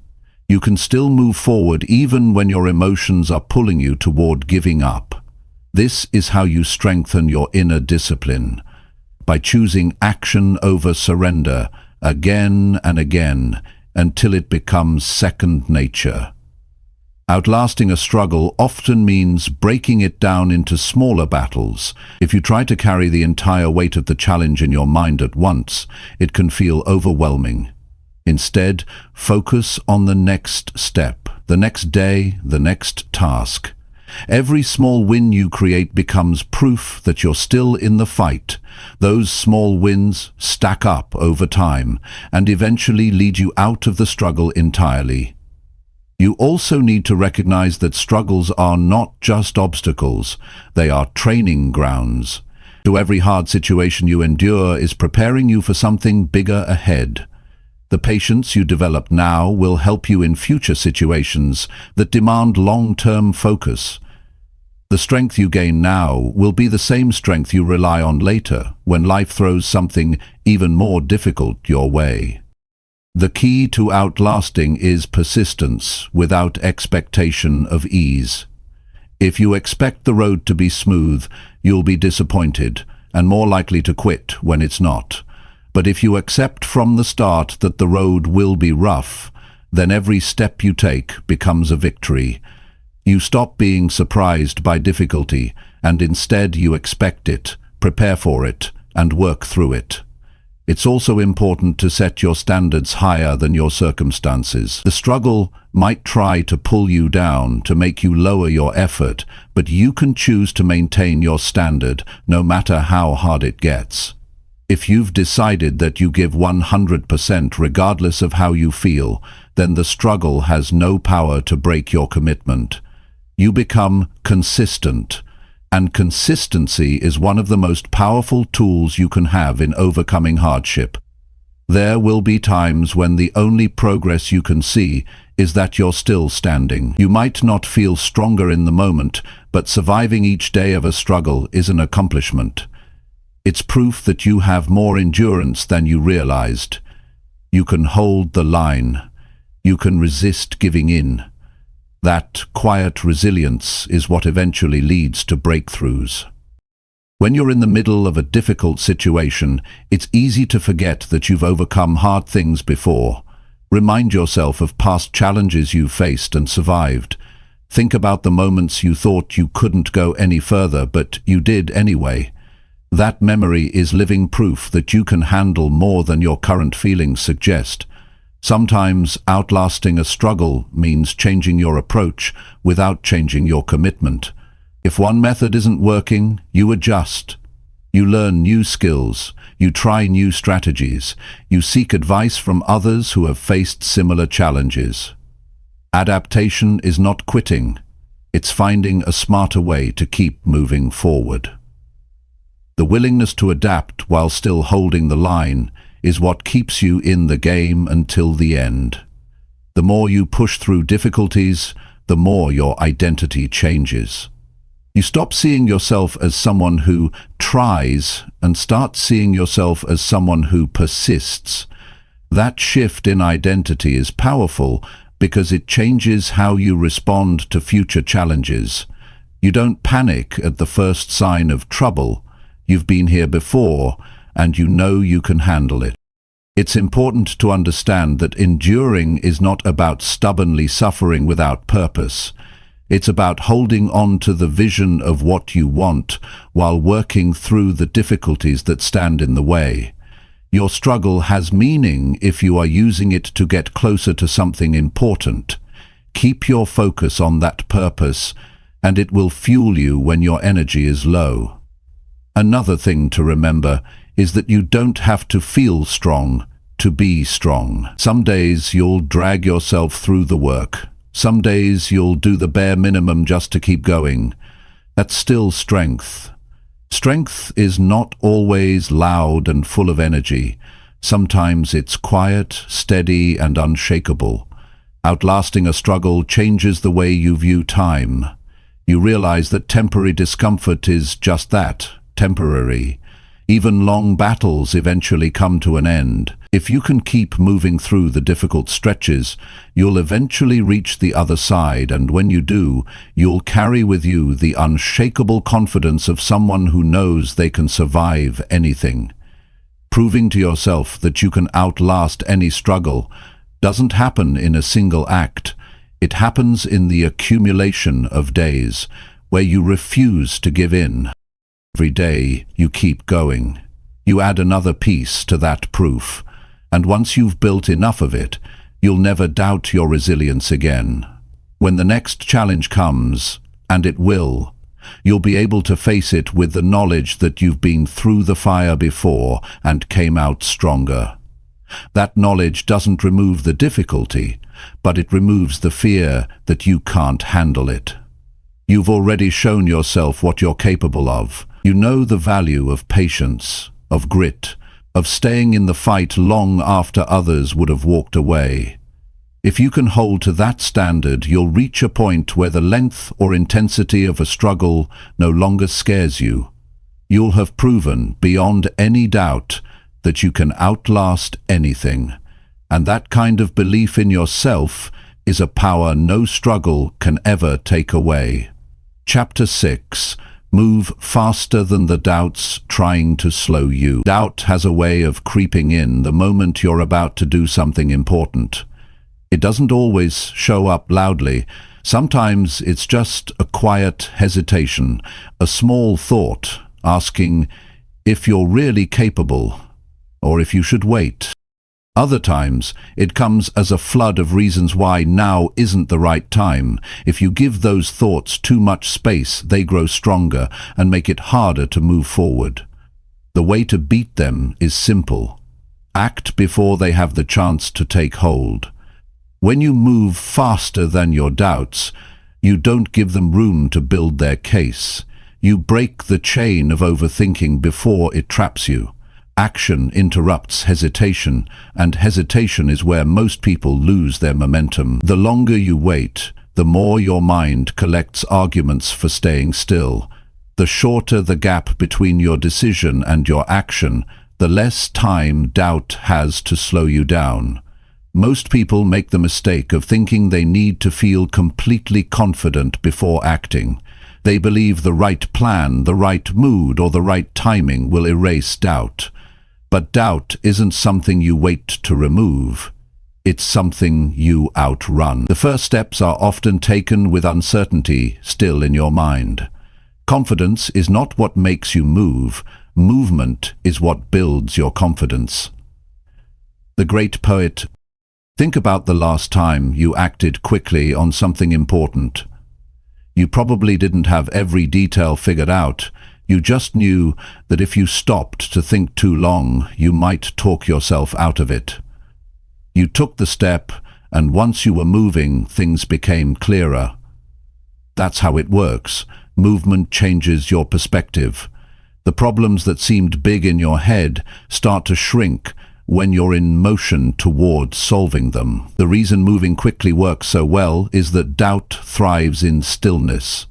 You can still move forward even when your emotions are pulling you toward giving up. This is how you strengthen your inner discipline, by choosing action over surrender again and again, until it becomes second nature. Outlasting a struggle often means breaking it down into smaller battles. If you try to carry the entire weight of the challenge in your mind at once, it can feel overwhelming. Instead, focus on the next step, the next day, the next task. Every small win you create becomes proof that you're still in the fight. Those small wins stack up over time and eventually lead you out of the struggle entirely. You also need to recognize that struggles are not just obstacles, they are training grounds. To every hard situation you endure is preparing you for something bigger ahead. The patience you develop now will help you in future situations that demand long-term focus. The strength you gain now will be the same strength you rely on later when life throws something even more difficult your way. The key to outlasting is persistence without expectation of ease. If you expect the road to be smooth, you'll be disappointed and more likely to quit when it's not. But if you accept from the start that the road will be rough, then every step you take becomes a victory. You stop being surprised by difficulty, and instead you expect it, prepare for it, and work through it. It's also important to set your standards higher than your circumstances. The struggle might try to pull you down, to make you lower your effort, but you can choose to maintain your standard no matter how hard it gets. If you've decided that you give 100% regardless of how you feel, then the struggle has no power to break your commitment. You become consistent. And consistency is one of the most powerful tools you can have in overcoming hardship. There will be times when the only progress you can see is that you're still standing. You might not feel stronger in the moment, but surviving each day of a struggle is an accomplishment. It's proof that you have more endurance than you realized. You can hold the line. You can resist giving in. That quiet resilience is what eventually leads to breakthroughs. When you're in the middle of a difficult situation, it's easy to forget that you've overcome hard things before. Remind yourself of past challenges you faced and survived. Think about the moments you thought you couldn't go any further, but you did anyway. That memory is living proof that you can handle more than your current feelings suggest. Sometimes outlasting a struggle means changing your approach without changing your commitment. If one method isn't working, you adjust. You learn new skills. You try new strategies. You seek advice from others who have faced similar challenges. Adaptation is not quitting. It's finding a smarter way to keep moving forward. The willingness to adapt while still holding the line is what keeps you in the game until the end. The more you push through difficulties, the more your identity changes. You stop seeing yourself as someone who tries and start seeing yourself as someone who persists. That shift in identity is powerful because it changes how you respond to future challenges. You don't panic at the first sign of trouble. You've been here before, and you know you can handle it. It's important to understand that enduring is not about stubbornly suffering without purpose. It's about holding on to the vision of what you want while working through the difficulties that stand in the way. Your struggle has meaning if you are using it to get closer to something important. Keep your focus on that purpose, and it will fuel you when your energy is low. Another thing to remember is that you don't have to feel strong to be strong. Some days you'll drag yourself through the work. Some days you'll do the bare minimum just to keep going. That's still strength. Strength is not always loud and full of energy. Sometimes it's quiet, steady, and unshakable. Outlasting a struggle changes the way you view time. You realize that temporary discomfort is just that, temporary. Even long battles eventually come to an end. If you can keep moving through the difficult stretches, you'll eventually reach the other side, and when you do, you'll carry with you the unshakable confidence of someone who knows they can survive anything. Proving to yourself that you can outlast any struggle doesn't happen in a single act. It happens in the accumulation of days, where you refuse to give in. Every day you keep going. You add another piece to that proof, and once you've built enough of it, you'll never doubt your resilience again. When the next challenge comes, and it will, you'll be able to face it with the knowledge that you've been through the fire before and came out stronger. That knowledge doesn't remove the difficulty, but it removes the fear that you can't handle it. You've already shown yourself what you're capable of. You know the value of patience, of grit, of staying in the fight long after others would have walked away. If you can hold to that standard, you'll reach a point where the length or intensity of a struggle no longer scares you. You'll have proven, beyond any doubt, that you can outlast anything. And that kind of belief in yourself is a power no struggle can ever take away. Chapter 6. Move faster than the doubts trying to slow you. Doubt has a way of creeping in the moment you're about to do something important. It doesn't always show up loudly. Sometimes it's just a quiet hesitation, a small thought asking if you're really capable or if you should wait. Other times, it comes as a flood of reasons why now isn't the right time. If you give those thoughts too much space, they grow stronger and make it harder to move forward. The way to beat them is simple. Act before they have the chance to take hold. When you move faster than your doubts, you don't give them room to build their case. You break the chain of overthinking before it traps you. Action interrupts hesitation, and hesitation is where most people lose their momentum. The longer you wait, the more your mind collects arguments for staying still. The shorter the gap between your decision and your action, the less time doubt has to slow you down. Most people make the mistake of thinking they need to feel completely confident before acting. They believe the right plan, the right mood, or the right timing will erase doubt. But doubt isn't something you wait to remove. It's something you outrun. The first steps are often taken with uncertainty still in your mind. Confidence is not what makes you move. Movement is what builds your confidence. The great poet, think about the last time you acted quickly on something important. You probably didn't have every detail figured out. You just knew that if you stopped to think too long, you might talk yourself out of it. You took the step, and once you were moving, things became clearer. That's how it works. Movement changes your perspective. The problems that seemed big in your head start to shrink when you're in motion towards solving them. The reason moving quickly works so well is that doubt thrives in stillness.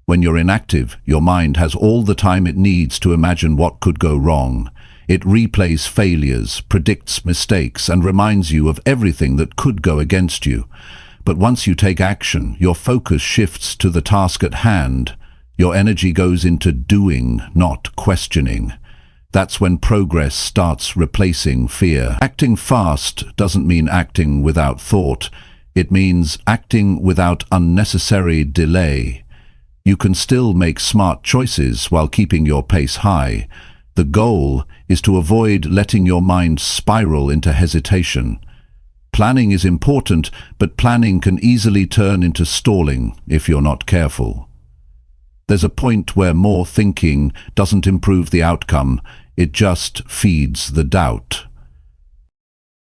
When you're inactive, your mind has all the time it needs to imagine what could go wrong. It replays failures, predicts mistakes, and reminds you of everything that could go against you. But once you take action, your focus shifts to the task at hand. Your energy goes into doing, not questioning. That's when progress starts replacing fear. Acting fast doesn't mean acting without thought. It means acting without unnecessary delay. You can still make smart choices while keeping your pace high. The goal is to avoid letting your mind spiral into hesitation. Planning is important, but planning can easily turn into stalling if you're not careful. There's a point where more thinking doesn't improve the outcome, it just feeds the doubt.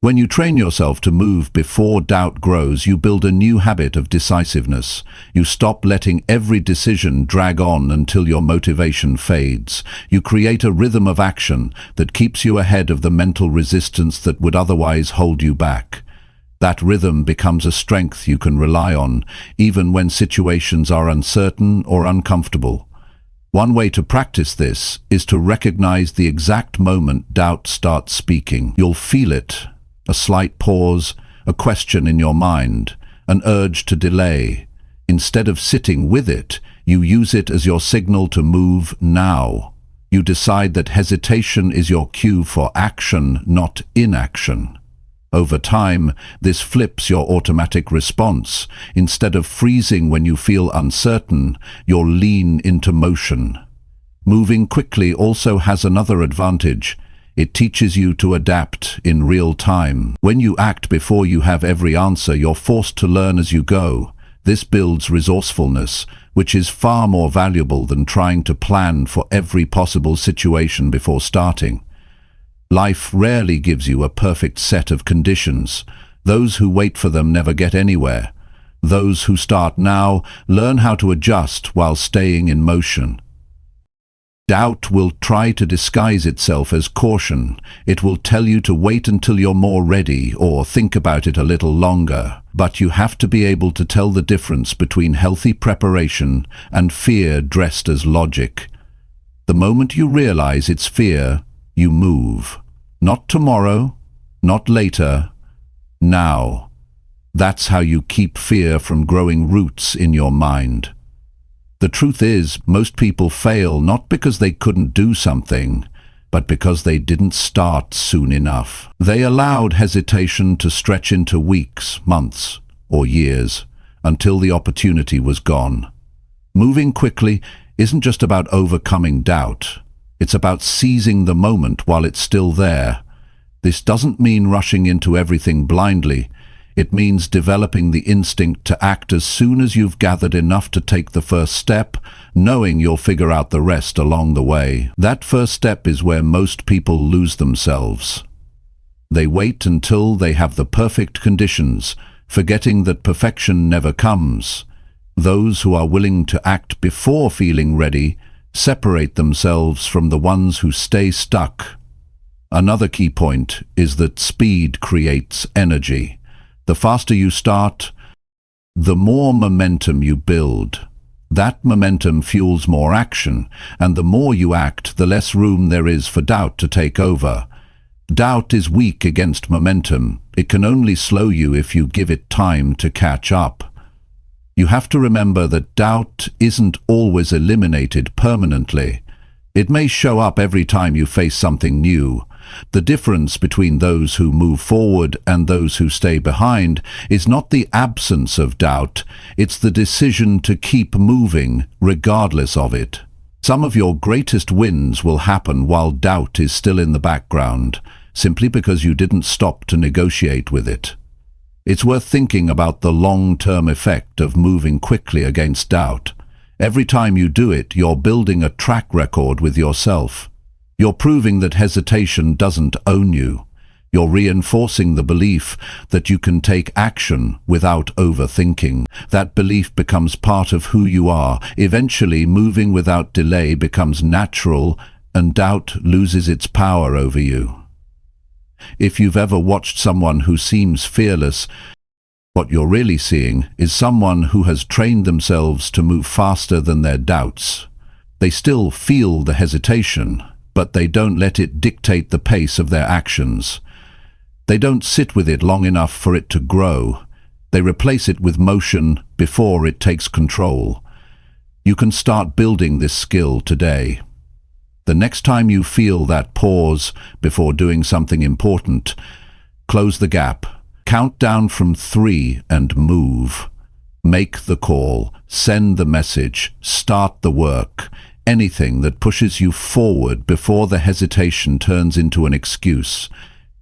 When you train yourself to move before doubt grows, you build a new habit of decisiveness. You stop letting every decision drag on until your motivation fades. You create a rhythm of action that keeps you ahead of the mental resistance that would otherwise hold you back. That rhythm becomes a strength you can rely on, even when situations are uncertain or uncomfortable. One way to practice this is to recognize the exact moment doubt starts speaking. You'll feel it. A slight pause, a question in your mind, an urge to delay. Instead of sitting with it, you use it as your signal to move now. You decide that hesitation is your cue for action, not inaction. Over time, this flips your automatic response. Instead of freezing when you feel uncertain, you'll lean into motion. Moving quickly also has another advantage. It teaches you to adapt in real time. When you act before you have every answer, you're forced to learn as you go. This builds resourcefulness, which is far more valuable than trying to plan for every possible situation before starting. Life rarely gives you a perfect set of conditions. Those who wait for them never get anywhere. Those who start now learn how to adjust while staying in motion. Doubt will try to disguise itself as caution. It will tell you to wait until you're more ready or think about it a little longer. But you have to be able to tell the difference between healthy preparation and fear dressed as logic. The moment you realize it's fear, you move. Not tomorrow, not later, now. That's how you keep fear from growing roots in your mind. The truth is, most people fail not because they couldn't do something, but because they didn't start soon enough. They allowed hesitation to stretch into weeks, months, or years, until the opportunity was gone. Moving quickly isn't just about overcoming doubt. It's about seizing the moment while it's still there. This doesn't mean rushing into everything blindly. It means developing the instinct to act as soon as you've gathered enough to take the first step, knowing you'll figure out the rest along the way. That first step is where most people lose themselves. They wait until they have the perfect conditions, forgetting that perfection never comes. Those who are willing to act before feeling ready separate themselves from the ones who stay stuck. Another key point is that speed creates energy. The faster you start, the more momentum you build. That momentum fuels more action, and the more you act, the less room there is for doubt to take over. Doubt is weak against momentum. It can only slow you if you give it time to catch up. You have to remember that doubt isn't always eliminated permanently. It may show up every time you face something new. The difference between those who move forward and those who stay behind is not the absence of doubt, it's the decision to keep moving regardless of it. Some of your greatest wins will happen while doubt is still in the background, simply because you didn't stop to negotiate with it. It's worth thinking about the long-term effect of moving quickly against doubt. Every time you do it, you're building a track record with yourself. You're proving that hesitation doesn't own you. You're reinforcing the belief that you can take action without overthinking. That belief becomes part of who you are. Eventually, moving without delay becomes natural, and doubt loses its power over you. If you've ever watched someone who seems fearless, what you're really seeing is someone who has trained themselves to move faster than their doubts. They still feel the hesitation, but they don't let it dictate the pace of their actions. They don't sit with it long enough for it to grow. They replace it with motion before it takes control. You can start building this skill today. The next time you feel that pause before doing something important, close the gap. Count down from 3 and move. Make the call, send the message, start the work. Anything that pushes you forward before the hesitation turns into an excuse.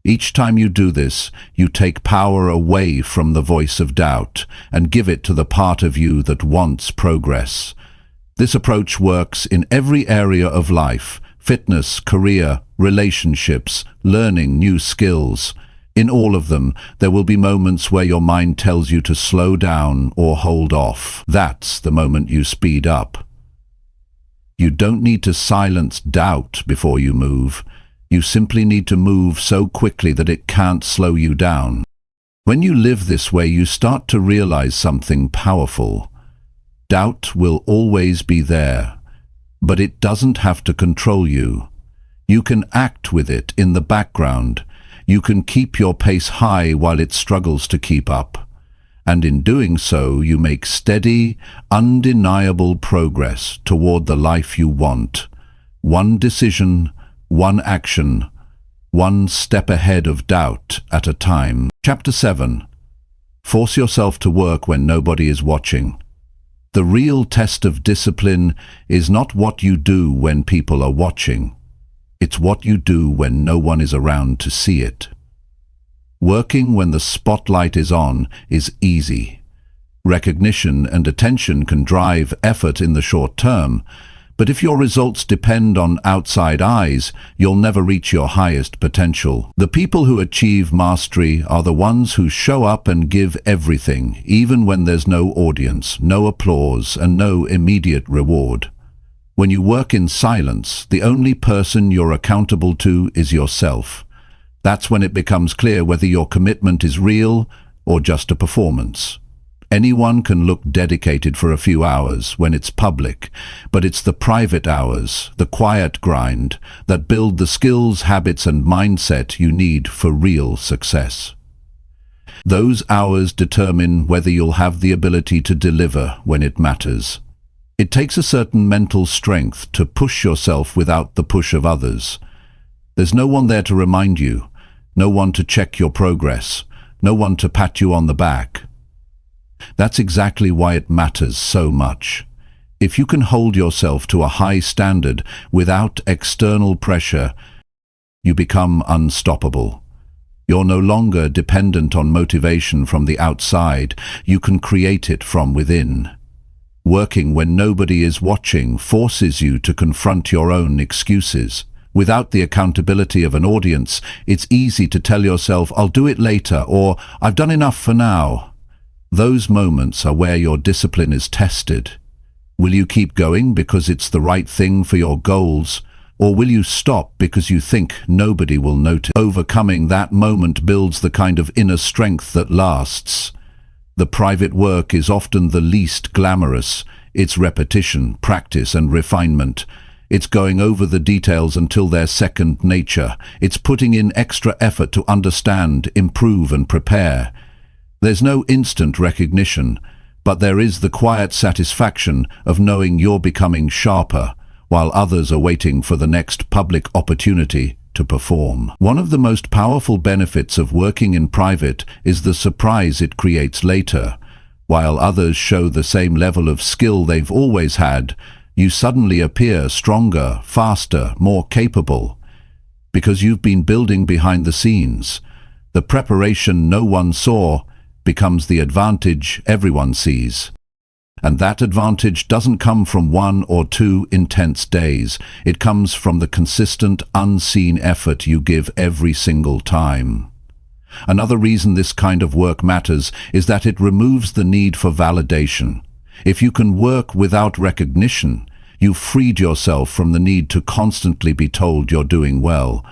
Each time you do this, you take power away from the voice of doubt and give it to the part of you that wants progress. This approach works in every area of life: fitness, career, relationships, learning new skills. In all of them, there will be moments where your mind tells you to slow down or hold off. That's the moment you speed up. You don't need to silence doubt before you move. You simply need to move so quickly that it can't slow you down. When you live this way, you start to realize something powerful. Doubt will always be there, but it doesn't have to control you. You can act with it in the background. You can keep your pace high while it struggles to keep up. And in doing so, you make steady, undeniable progress toward the life you want. One decision, one action, one step ahead of doubt at a time. Chapter 7. Force yourself to work when nobody is watching. The real test of discipline is not what you do when people are watching. It's what you do when no one is around to see it. Working when the spotlight is on is easy. Recognition and attention can drive effort in the short term, but if your results depend on outside eyes, you'll never reach your highest potential. The people who achieve mastery are the ones who show up and give everything, even when there's no audience, no applause, and no immediate reward. When you work in silence, the only person you're accountable to is yourself. That's when it becomes clear whether your commitment is real or just a performance. Anyone can look dedicated for a few hours when it's public, but it's the private hours, the quiet grind, that build the skills, habits, and mindset you need for real success. Those hours determine whether you'll have the ability to deliver when it matters. It takes a certain mental strength to push yourself without the push of others. There's no one there to remind you, no one to check your progress, no one to pat you on the back. That's exactly why it matters so much. If you can hold yourself to a high standard without external pressure, you become unstoppable. You're no longer dependent on motivation from the outside, you can create it from within. Working when nobody is watching forces you to confront your own excuses. Without the accountability of an audience, it's easy to tell yourself, "I'll do it later," or "I've done enough for now." Those moments are where your discipline is tested. Will you keep going because it's the right thing for your goals, or will you stop because you think nobody will notice? Overcoming that moment builds the kind of inner strength that lasts. The private work is often the least glamorous. It's repetition, practice, and refinement. It's going over the details until they're second nature. It's putting in extra effort to understand, improve, and prepare. There's no instant recognition, but there is the quiet satisfaction of knowing you're becoming sharper, while others are waiting for the next public opportunity to perform. One of the most powerful benefits of working in private is the surprise it creates later. While others show the same level of skill they've always had, you suddenly appear stronger, faster, more capable, because you've been building behind the scenes. The preparation no one saw becomes the advantage everyone sees. And that advantage doesn't come from 1 or 2 intense days. It comes from the consistent, unseen effort you give every single time. Another reason this kind of work matters is that it removes the need for validation. If you can work without recognition, you've freed yourself from the need to constantly be told you're doing well.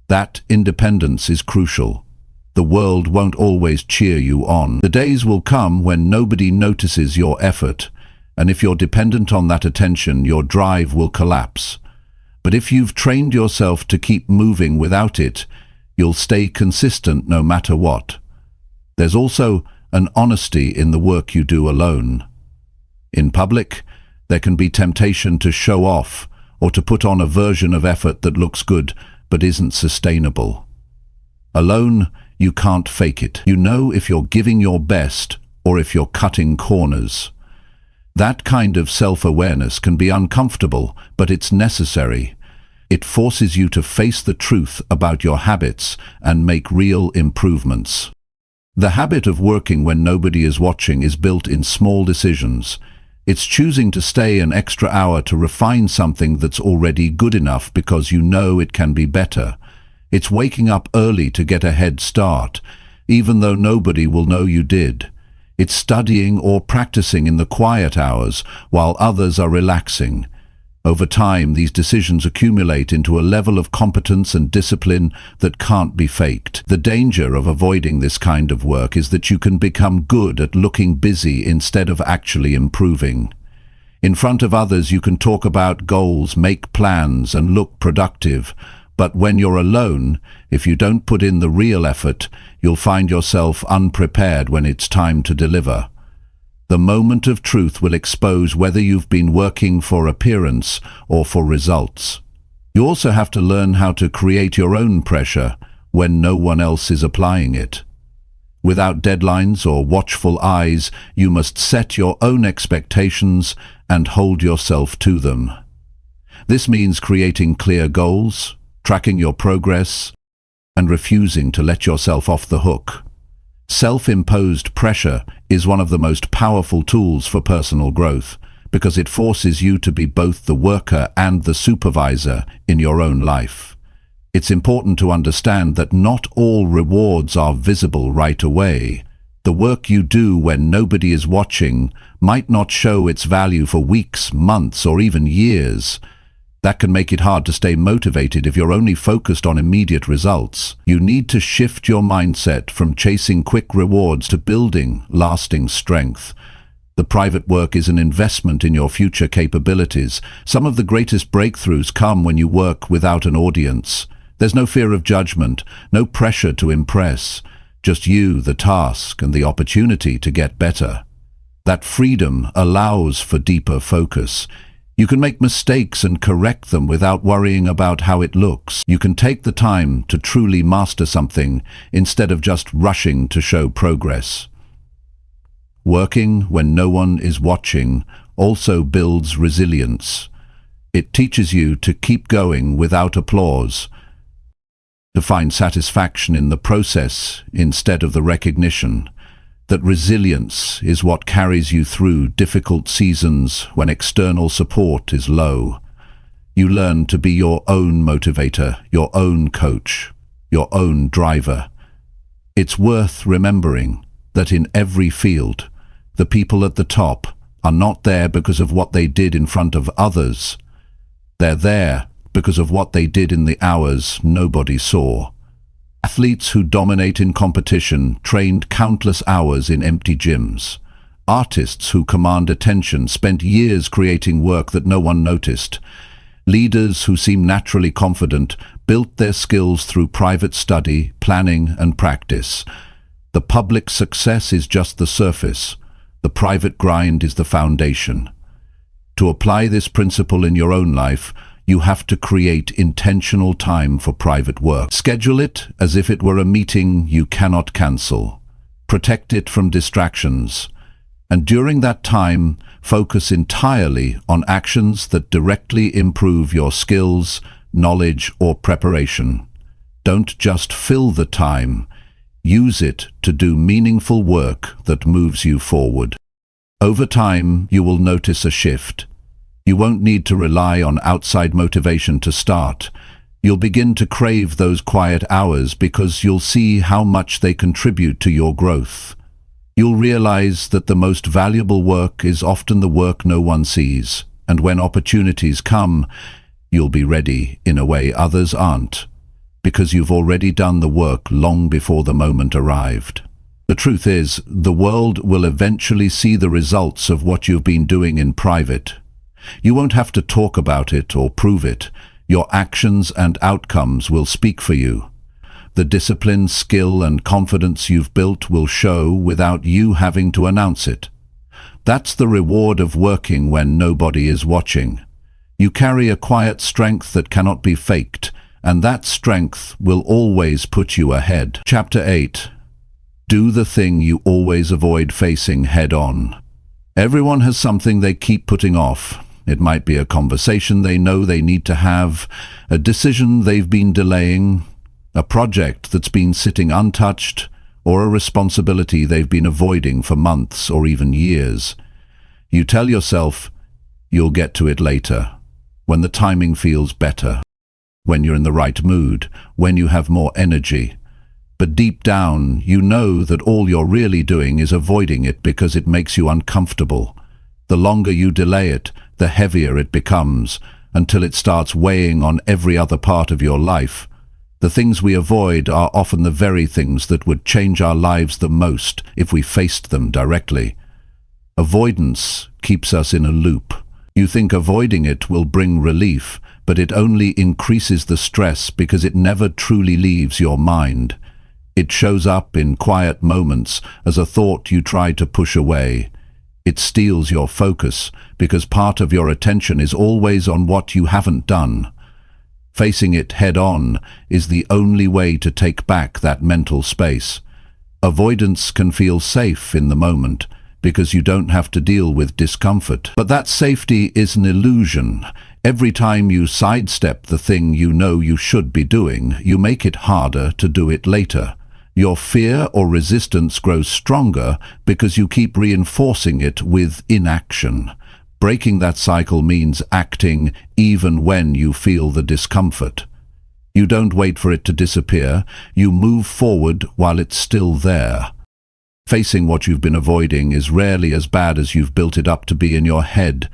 That independence is crucial. The world won't always cheer you on. The days will come when nobody notices your effort, and if you're dependent on that attention, your drive will collapse. But if you've trained yourself to keep moving without it, you'll stay consistent no matter what. There's also an honesty in the work you do alone. In public, there can be temptation to show off or to put on a version of effort that looks good but isn't sustainable. Alone, you can't fake it. You know if you're giving your best or if you're cutting corners. That kind of self-awareness can be uncomfortable, but it's necessary. It forces you to face the truth about your habits and make real improvements. The habit of working when nobody is watching is built in small decisions. It's choosing to stay an extra hour to refine something that's already good enough because you know it can be better. It's waking up early to get a head start, even though nobody will know you did. It's studying or practicing in the quiet hours while others are relaxing. Over time, these decisions accumulate into a level of competence and discipline that can't be faked. The danger of avoiding this kind of work is that you can become good at looking busy instead of actually improving. In front of others, you can talk about goals, make plans, and look productive. But when you're alone, if you don't put in the real effort, you'll find yourself unprepared when it's time to deliver. The moment of truth will expose whether you've been working for appearance or for results. You also have to learn how to create your own pressure when no one else is applying it. Without deadlines or watchful eyes, you must set your own expectations and hold yourself to them. This means creating clear goals, tracking your progress, and refusing to let yourself off the hook. Self-imposed pressure is one of the most powerful tools for personal growth because it forces you to be both the worker and the supervisor in your own life. It's important to understand that not all rewards are visible right away. The work you do when nobody is watching might not show its value for weeks, months, or even years. That can make it hard to stay motivated if you're only focused on immediate results. You need to shift your mindset from chasing quick rewards to building lasting strength. The private work is an investment in your future capabilities. Some of the greatest breakthroughs come when you work without an audience. There's no fear of judgment, no pressure to impress. Just you, the task, and the opportunity to get better. That freedom allows for deeper focus. You can make mistakes and correct them without worrying about how it looks. You can take the time to truly master something instead of just rushing to show progress. Working when no one is watching also builds resilience. It teaches you to keep going without applause, to find satisfaction in the process instead of the recognition. That resilience is what carries you through difficult seasons when external support is low. You learn to be your own motivator, your own coach, your own driver. It's worth remembering that in every field, the people at the top are not there because of what they did in front of others. They're there because of what they did in the hours nobody saw. Athletes who dominate in competition trained countless hours in empty gyms. Artists who command attention spent years creating work that no one noticed. Leaders who seem naturally confident built their skills through private study, planning, and practice. The public success is just the surface. The private grind is the foundation. To apply this principle in your own life, you have to create intentional time for private work. Schedule it as if it were a meeting you cannot cancel. Protect it from distractions. And during that time, focus entirely on actions that directly improve your skills, knowledge, or preparation. Don't just fill the time. Use it to do meaningful work that moves you forward. Over time, you will notice a shift. You won't need to rely on outside motivation to start. You'll begin to crave those quiet hours because you'll see how much they contribute to your growth. You'll realize that the most valuable work is often the work no one sees, and when opportunities come, you'll be ready in a way others aren't, because you've already done the work long before the moment arrived. The truth is, the world will eventually see the results of what you've been doing in private. You won't have to talk about it or prove it. Your actions and outcomes will speak for you. The discipline, skill, and confidence you've built will show without you having to announce it. That's the reward of working when nobody is watching. You carry a quiet strength that cannot be faked, and that strength will always put you ahead. Chapter 8. Do the thing you always avoid facing head-on. Everyone has something they keep putting off. It might be a conversation they know they need to have, a decision they've been delaying, a project that's been sitting untouched, or a responsibility they've been avoiding for months or even years. You tell yourself, you'll get to it later, when the timing feels better, when you're in the right mood, when you have more energy. But deep down, you know that all you're really doing is avoiding it because it makes you uncomfortable. The longer you delay it, the heavier it becomes, until it starts weighing on every other part of your life. The things we avoid are often the very things that would change our lives the most if we faced them directly. Avoidance keeps us in a loop. You think avoiding it will bring relief, but it only increases the stress because it never truly leaves your mind. It shows up in quiet moments as a thought you try to push away. It steals your focus because part of your attention is always on what you haven't done. Facing it head-on is the only way to take back that mental space. Avoidance can feel safe in the moment because you don't have to deal with discomfort. But that safety is an illusion. Every time you sidestep the thing you know you should be doing, you make it harder to do it later. Your fear or resistance grows stronger because you keep reinforcing it with inaction. Breaking that cycle means acting even when you feel the discomfort. You don't wait for it to disappear, you move forward while it's still there. Facing what you've been avoiding is rarely as bad as you've built it up to be in your head.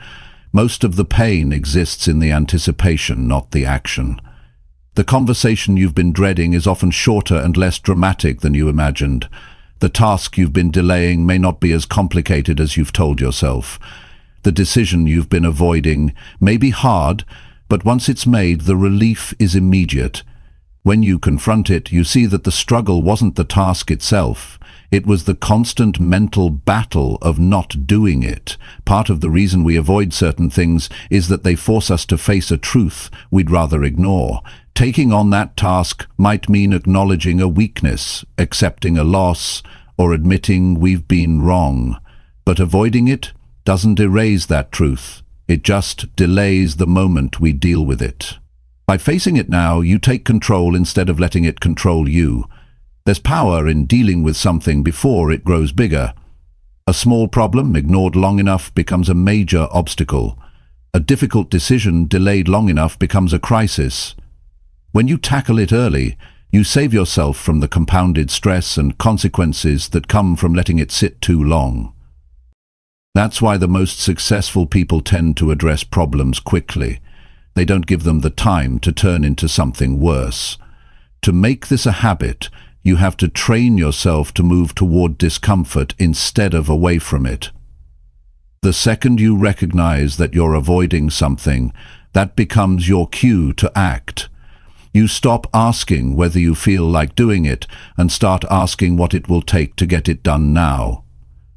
Most of the pain exists in the anticipation, not the action. The conversation you've been dreading is often shorter and less dramatic than you imagined. The task you've been delaying may not be as complicated as you've told yourself. The decision you've been avoiding may be hard, but once it's made, the relief is immediate. When you confront it, you see that the struggle wasn't the task itself. It was the constant mental battle of not doing it. Part of the reason we avoid certain things is that they force us to face a truth we'd rather ignore. Taking on that task might mean acknowledging a weakness, accepting a loss, or admitting we've been wrong. But avoiding it doesn't erase that truth. It just delays the moment we deal with it. By facing it now, you take control instead of letting it control you. There's power in dealing with something before it grows bigger. A small problem ignored long enough becomes a major obstacle. A difficult decision delayed long enough becomes a crisis. When you tackle it early, you save yourself from the compounded stress and consequences that come from letting it sit too long. That's why the most successful people tend to address problems quickly. They don't give them the time to turn into something worse. To make this a habit, you have to train yourself to move toward discomfort instead of away from it. The second you recognize that you're avoiding something, that becomes your cue to act. You stop asking whether you feel like doing it and start asking what it will take to get it done now.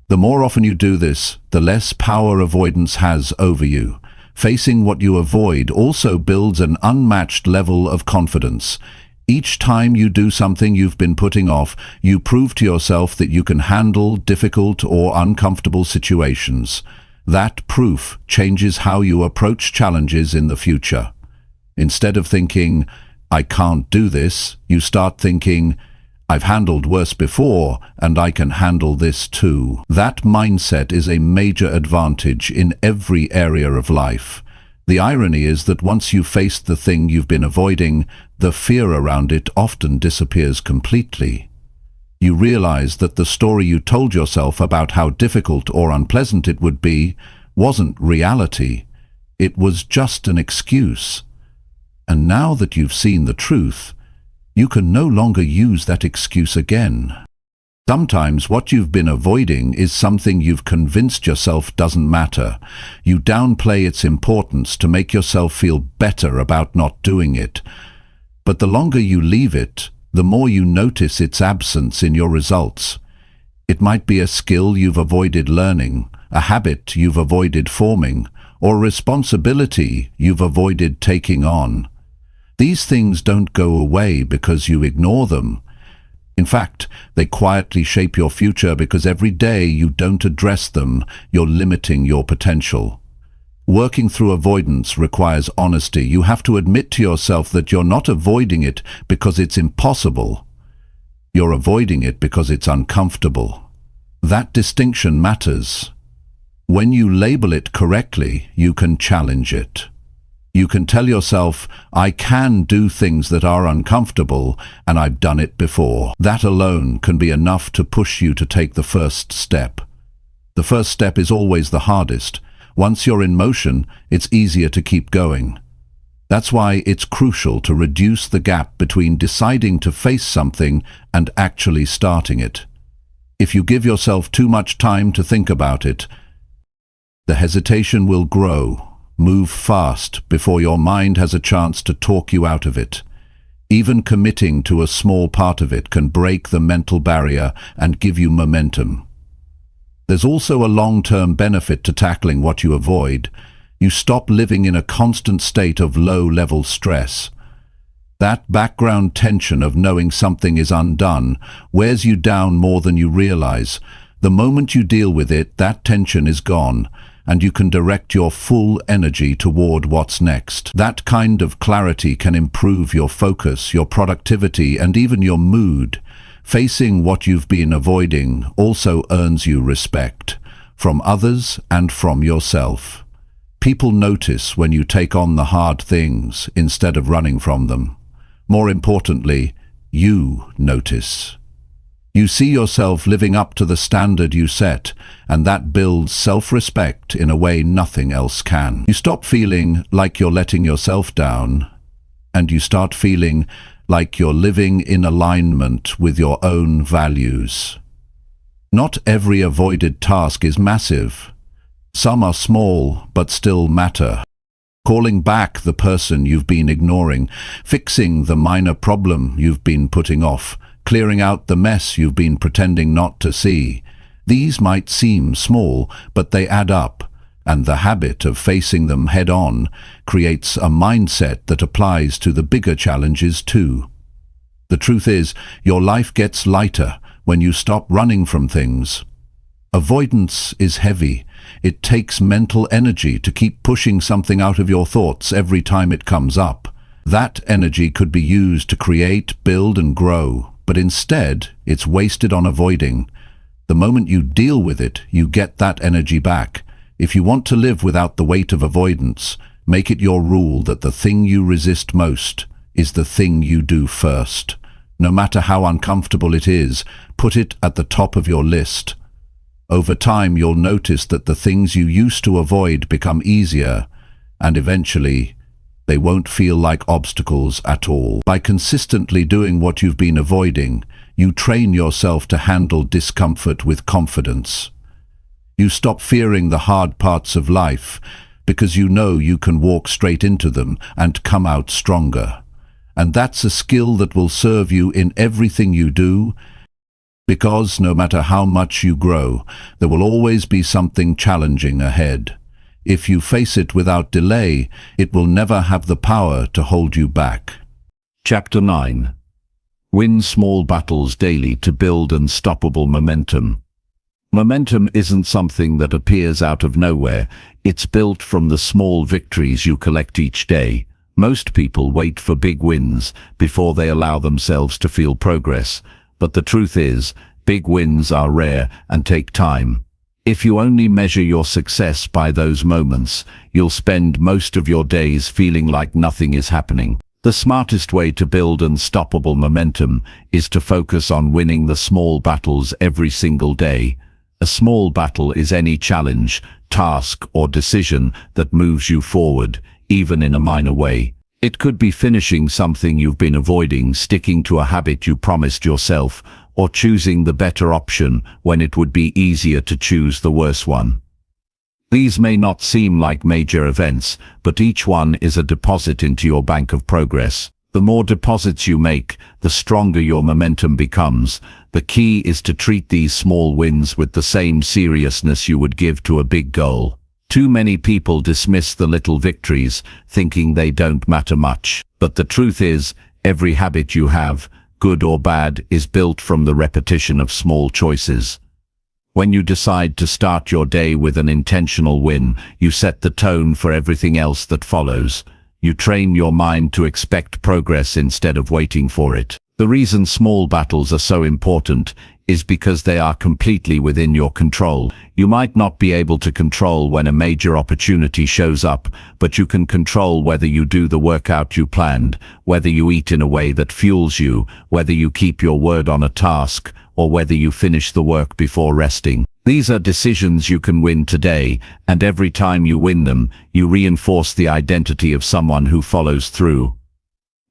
The more often you do this, the less power avoidance has over you. Facing what you avoid also builds an unmatched level of confidence. Each time you do something you've been putting off, you prove to yourself that you can handle difficult or uncomfortable situations. That proof changes how you approach challenges in the future. Instead of thinking, "I can't do this," you start thinking, "I've handled worse before, and I can handle this too." That mindset is a major advantage in every area of life. The irony is that once you've faced the thing you've been avoiding, the fear around it often disappears completely. You realize that the story you told yourself about how difficult or unpleasant it would be wasn't reality. It was just an excuse. And now that you've seen the truth, you can no longer use that excuse again. Sometimes what you've been avoiding is something you've convinced yourself doesn't matter. You downplay its importance to make yourself feel better about not doing it. But the longer you leave it, the more you notice its absence in your results. It might be a skill you've avoided learning, a habit you've avoided forming, or a responsibility you've avoided taking on. These things don't go away because you ignore them. In fact, they quietly shape your future because every day you don't address them, you're limiting your potential. Working through avoidance requires honesty. You have to admit to yourself that you're not avoiding it because it's impossible. You're avoiding it because it's uncomfortable. That distinction matters. When you label it correctly, you can challenge it. You can tell yourself, "I can do things that are uncomfortable, and I've done it before." That alone can be enough to push you to take the first step. The first step is always the hardest. Once you're in motion, it's easier to keep going. That's why it's crucial to reduce the gap between deciding to face something and actually starting it. If you give yourself too much time to think about it, the hesitation will grow. Move fast before your mind has a chance to talk you out of it. Even committing to a small part of it can break the mental barrier and give you momentum. There's also a long-term benefit to tackling what you avoid. You stop living in a constant state of low-level stress. That background tension of knowing something is undone wears you down more than you realize. The moment you deal with it, that tension is gone, and you can direct your full energy toward what's next. That kind of clarity can improve your focus, your productivity, and even your mood. Facing what you've been avoiding also earns you respect, from others and from yourself. People notice when you take on the hard things instead of running from them. More importantly, you notice. You see yourself living up to the standard you set, and that builds self-respect in a way nothing else can. You stop feeling like you're letting yourself down, and you start feeling like you're living in alignment with your own values. Not every avoided task is massive. Some are small, but still matter. Calling back the person you've been ignoring, fixing the minor problem you've been putting off, clearing out the mess you've been pretending not to see. These might seem small, but they add up, and the habit of facing them head-on creates a mindset that applies to the bigger challenges too. The truth is, your life gets lighter when you stop running from things. Avoidance is heavy. It takes mental energy to keep pushing something out of your thoughts every time it comes up. That energy could be used to create, build, and grow, but instead, it's wasted on avoiding. The moment you deal with it, you get that energy back. If you want to live without the weight of avoidance, make it your rule that the thing you resist most is the thing you do first. No matter how uncomfortable it is, put it at the top of your list. Over time, you'll notice that the things you used to avoid become easier, and eventually, they won't feel like obstacles at all. By consistently doing what you've been avoiding, you train yourself to handle discomfort with confidence. You stop fearing the hard parts of life because you know you can walk straight into them and come out stronger. And that's a skill that will serve you in everything you do, because no matter how much you grow, there will always be something challenging ahead. If you face it without delay, it will never have the power to hold you back. Chapter 9. Win small battles daily to build unstoppable momentum. Momentum isn't something that appears out of nowhere. It's built from the small victories you collect each day. Most people wait for big wins before they allow themselves to feel progress. But the truth is, big wins are rare and take time. If you only measure your success by those moments, you'll spend most of your days feeling like nothing is happening. The smartest way to build unstoppable momentum is to focus on winning the small battles every single day. A small battle is any challenge, task, or decision that moves you forward, even in a minor way. It could be finishing something you've been avoiding, sticking to a habit you promised yourself, or choosing the better option when it would be easier to choose the worse one. These may not seem like major events, but each one is a deposit into your bank of progress. The more deposits you make, the stronger your momentum becomes. The key is to treat these small wins with the same seriousness you would give to a big goal. Too many people dismiss the little victories, thinking they don't matter much. But the truth is, every habit you have, good or bad, is built from the repetition of small choices. When you decide to start your day with an intentional win, you set the tone for everything else that follows. You train your mind to expect progress instead of waiting for it. The reason small battles are so important is because they are completely within your control. You might not be able to control when a major opportunity shows up, but you can control whether you do the workout you planned, whether you eat in a way that fuels you, whether you keep your word on a task, or whether you finish the work before resting. These are decisions you can win today, and every time you win them, you reinforce the identity of someone who follows through.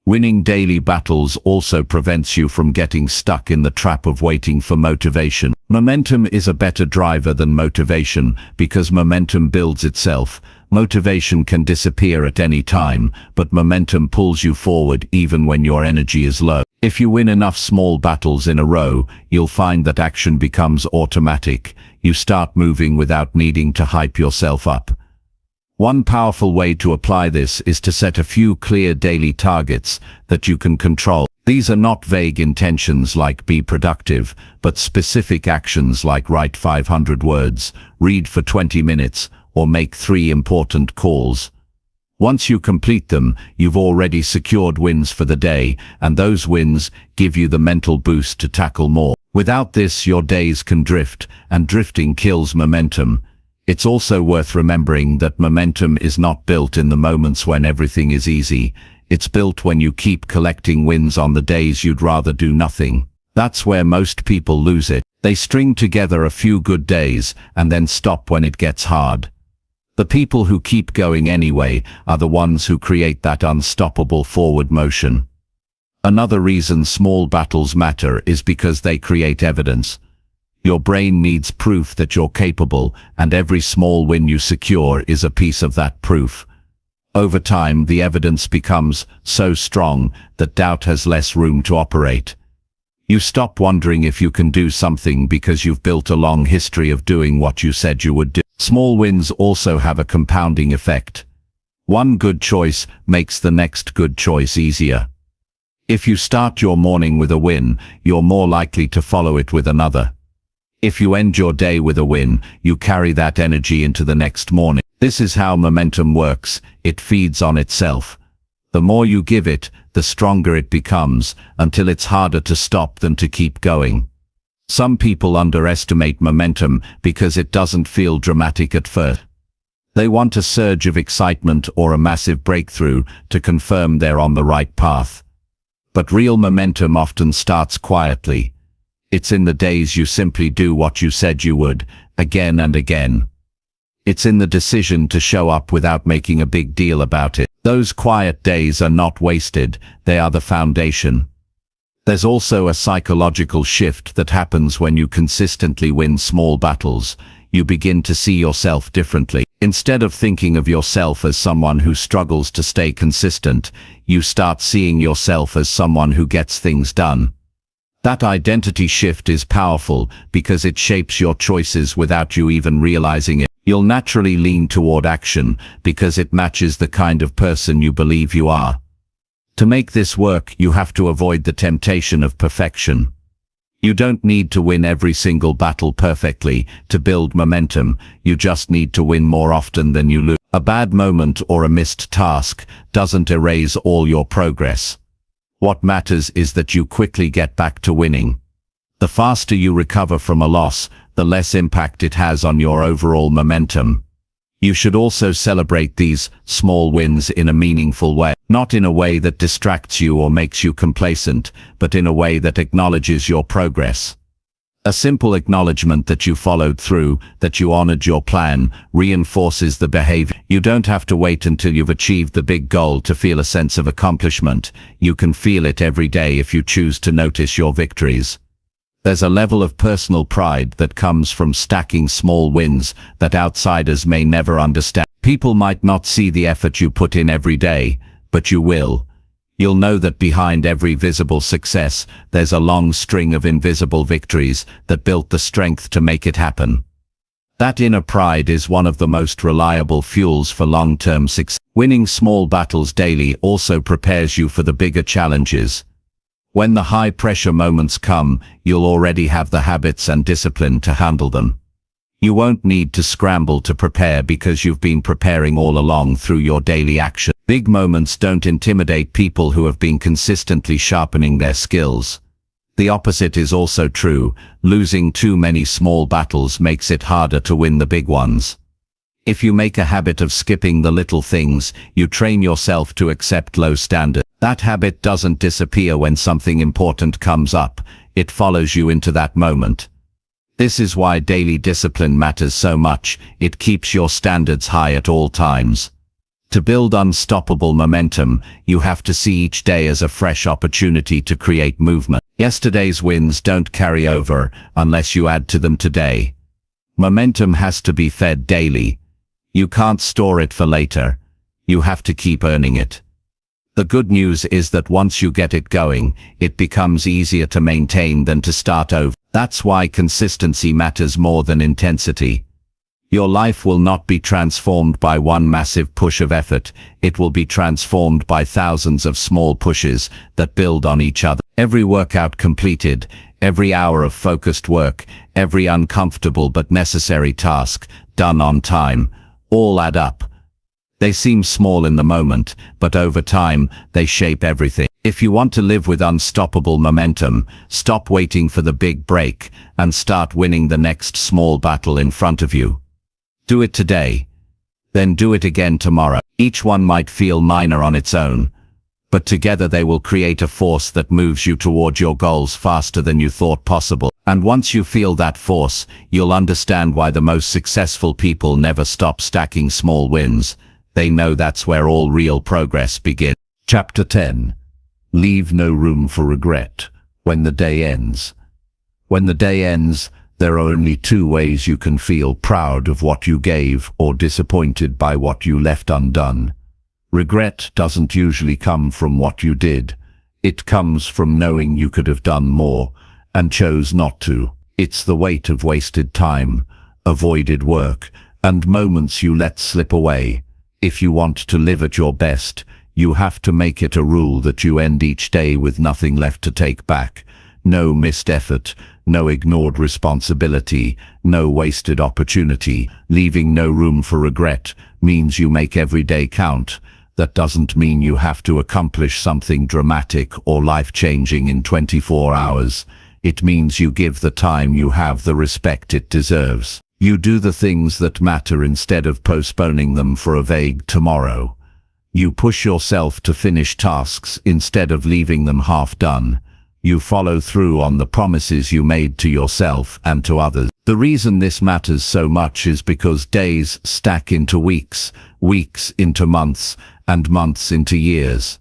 Winning daily battles also prevents you from getting stuck in the trap of waiting for motivation. Momentum is a better driver than motivation because momentum builds itself. Motivation can disappear at any time, but momentum pulls you forward even when your energy is low. If you win enough small battles in a row, you'll find that action becomes automatic. You start moving without needing to hype yourself up. One powerful way to apply this is to set a few clear daily targets that you can control. These are not vague intentions like be productive, but specific actions like write 500 words, read for 20 minutes, or make 3 important calls. Once you complete them, you've already secured wins for the day, and those wins give you the mental boost to tackle more. Without this, your days can drift, and drifting kills momentum. It's also worth remembering that momentum is not built in the moments when everything is easy. It's built when you keep collecting wins on the days you'd rather do nothing. That's where most people lose it. They string together a few good days and then stop when it gets hard. The people who keep going anyway are the ones who create that unstoppable forward motion. Another reason small battles matter is because they create evidence. Your brain needs proof that you're capable, and every small win you secure is a piece of that proof. Over time, the evidence becomes so strong that doubt has less room to operate. You stop wondering if you can do something because you've built a long history of doing what you said you would do. Small wins also have a compounding effect. One good choice makes the next good choice easier. If you start your morning with a win, you're more likely to follow it with another. If you end your day with a win, you carry that energy into the next morning. This is how momentum works. It feeds on itself. The more you give it, the stronger it becomes, until it's harder to stop than to keep going. Some people underestimate momentum because it doesn't feel dramatic at first. They want a surge of excitement or a massive breakthrough to confirm they're on the right path. But real momentum often starts quietly. It's in the days you simply do what you said you would, again and again. It's in the decision to show up without making a big deal about it. Those quiet days are not wasted, they are the foundation. There's also a psychological shift that happens when you consistently win small battles. You begin to see yourself differently. Instead of thinking of yourself as someone who struggles to stay consistent, you start seeing yourself as someone who gets things done. That identity shift is powerful because it shapes your choices without you even realizing it. You'll naturally lean toward action because it matches the kind of person you believe you are. To make this work, you have to avoid the temptation of perfection. You don't need to win every single battle perfectly to build momentum. You just need to win more often than you lose. A bad moment or a missed task doesn't erase all your progress. What matters is that you quickly get back to winning. The faster you recover from a loss, the less impact it has on your overall momentum. You should also celebrate these small wins in a meaningful way, not in a way that distracts you or makes you complacent, but in a way that acknowledges your progress. A simple acknowledgement that you followed through, that you honored your plan, reinforces the behavior. You don't have to wait until you've achieved the big goal to feel a sense of accomplishment. You can feel it every day if you choose to notice your victories. There's a level of personal pride that comes from stacking small wins that outsiders may never understand. People might not see the effort you put in every day, but you will. You'll know that behind every visible success, there's a long string of invisible victories that built the strength to make it happen. That inner pride is one of the most reliable fuels for long-term success. Winning small battles daily also prepares you for the bigger challenges. When the high-pressure moments come, you'll already have the habits and discipline to handle them. You won't need to scramble to prepare because you've been preparing all along through your daily action. Big moments don't intimidate people who have been consistently sharpening their skills. The opposite is also true. Losing too many small battles makes it harder to win the big ones. If you make a habit of skipping the little things, you train yourself to accept low standards. That habit doesn't disappear when something important comes up. It follows you into that moment. This is why daily discipline matters so much. It keeps your standards high at all times. To build unstoppable momentum, you have to see each day as a fresh opportunity to create movement. Yesterday's wins don't carry over unless you add to them today. Momentum has to be fed daily. You can't store it for later. You have to keep earning it. The good news is that once you get it going, it becomes easier to maintain than to start over. That's why consistency matters more than intensity. Your life will not be transformed by one massive push of effort. It will be transformed by thousands of small pushes that build on each other. Every workout completed, every hour of focused work, every uncomfortable but necessary task done on time, all add up. They seem small in the moment, but over time, they shape everything. If you want to live with unstoppable momentum, stop waiting for the big break and start winning the next small battle in front of you. Do it today, then do it again tomorrow. Each one might feel minor on its own, but together they will create a force that moves you toward your goals faster than you thought possible. And once you feel that force, you'll understand why the most successful people never stop stacking small wins. They know that's where all real progress begins. Chapter 10. Leave no room for regret. When the day ends. When the day ends, there are only two ways you can feel: proud of what you gave or disappointed by what you left undone. Regret doesn't usually come from what you did. It comes from knowing you could have done more and chose not to. It's the weight of wasted time, avoided work, and moments you let slip away. If you want to live at your best, you have to make it a rule that you end each day with nothing left to take back. No missed effort, no ignored responsibility, no wasted opportunity. Leaving no room for regret means you make every day count. That doesn't mean you have to accomplish something dramatic or life-changing in 24 hours. It means you give the time you have the respect it deserves. You do the things that matter instead of postponing them for a vague tomorrow. You push yourself to finish tasks instead of leaving them half done. You follow through on the promises you made to yourself and to others. The reason this matters so much is because days stack into weeks, weeks into months, and months into years.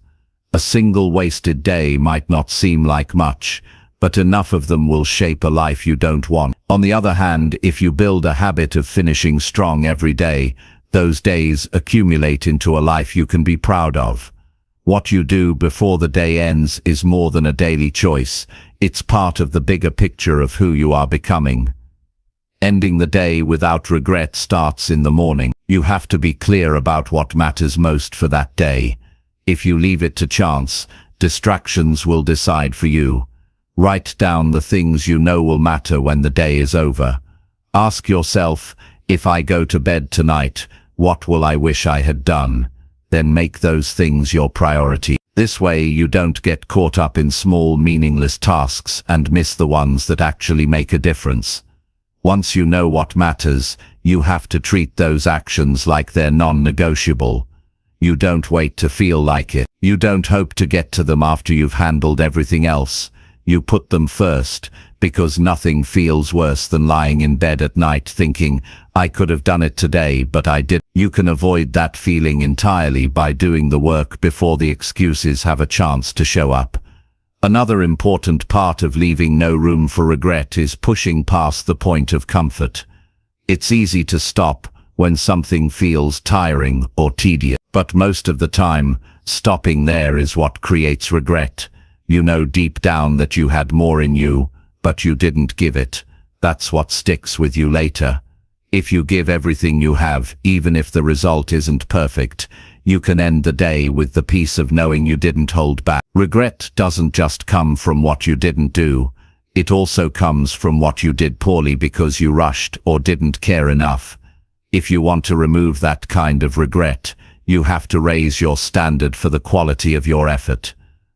A single wasted day might not seem like much, but enough of them will shape a life you don't want. On the other hand, if you build a habit of finishing strong every day, those days accumulate into a life you can be proud of. What you do before the day ends is more than a daily choice. It's part of the bigger picture of who you are becoming. Ending the day without regret starts in the morning. You have to be clear about what matters most for that day. If you leave it to chance, distractions will decide for you. Write down the things you know will matter when the day is over. Ask yourself, if I go to bed tonight, what will I wish I had done? Then make those things your priority. This way you don't get caught up in small, meaningless tasks and miss the ones that actually make a difference. Once you know what matters, you have to treat those actions like they're non-negotiable. You don't wait to feel like it. You don't hope to get to them after you've handled everything else. You put them first, because nothing feels worse than lying in bed at night thinking, I could have done it today, but I didn't. You can avoid that feeling entirely by doing the work before the excuses have a chance to show up. Another important part of leaving no room for regret is pushing past the point of comfort. It's easy to stop when something feels tiring or tedious, but most of the time, stopping there is what creates regret. You know deep down that you had more in you, but you didn't give it. That's what sticks with you later. If you give everything you have, even if the result isn't perfect, you can end the day with the peace of knowing you didn't hold back. Regret doesn't just come from what you didn't do. It also comes from what you did poorly because you rushed or didn't care enough. If you want to remove that kind of regret, you have to raise your standard for the quality of your effort.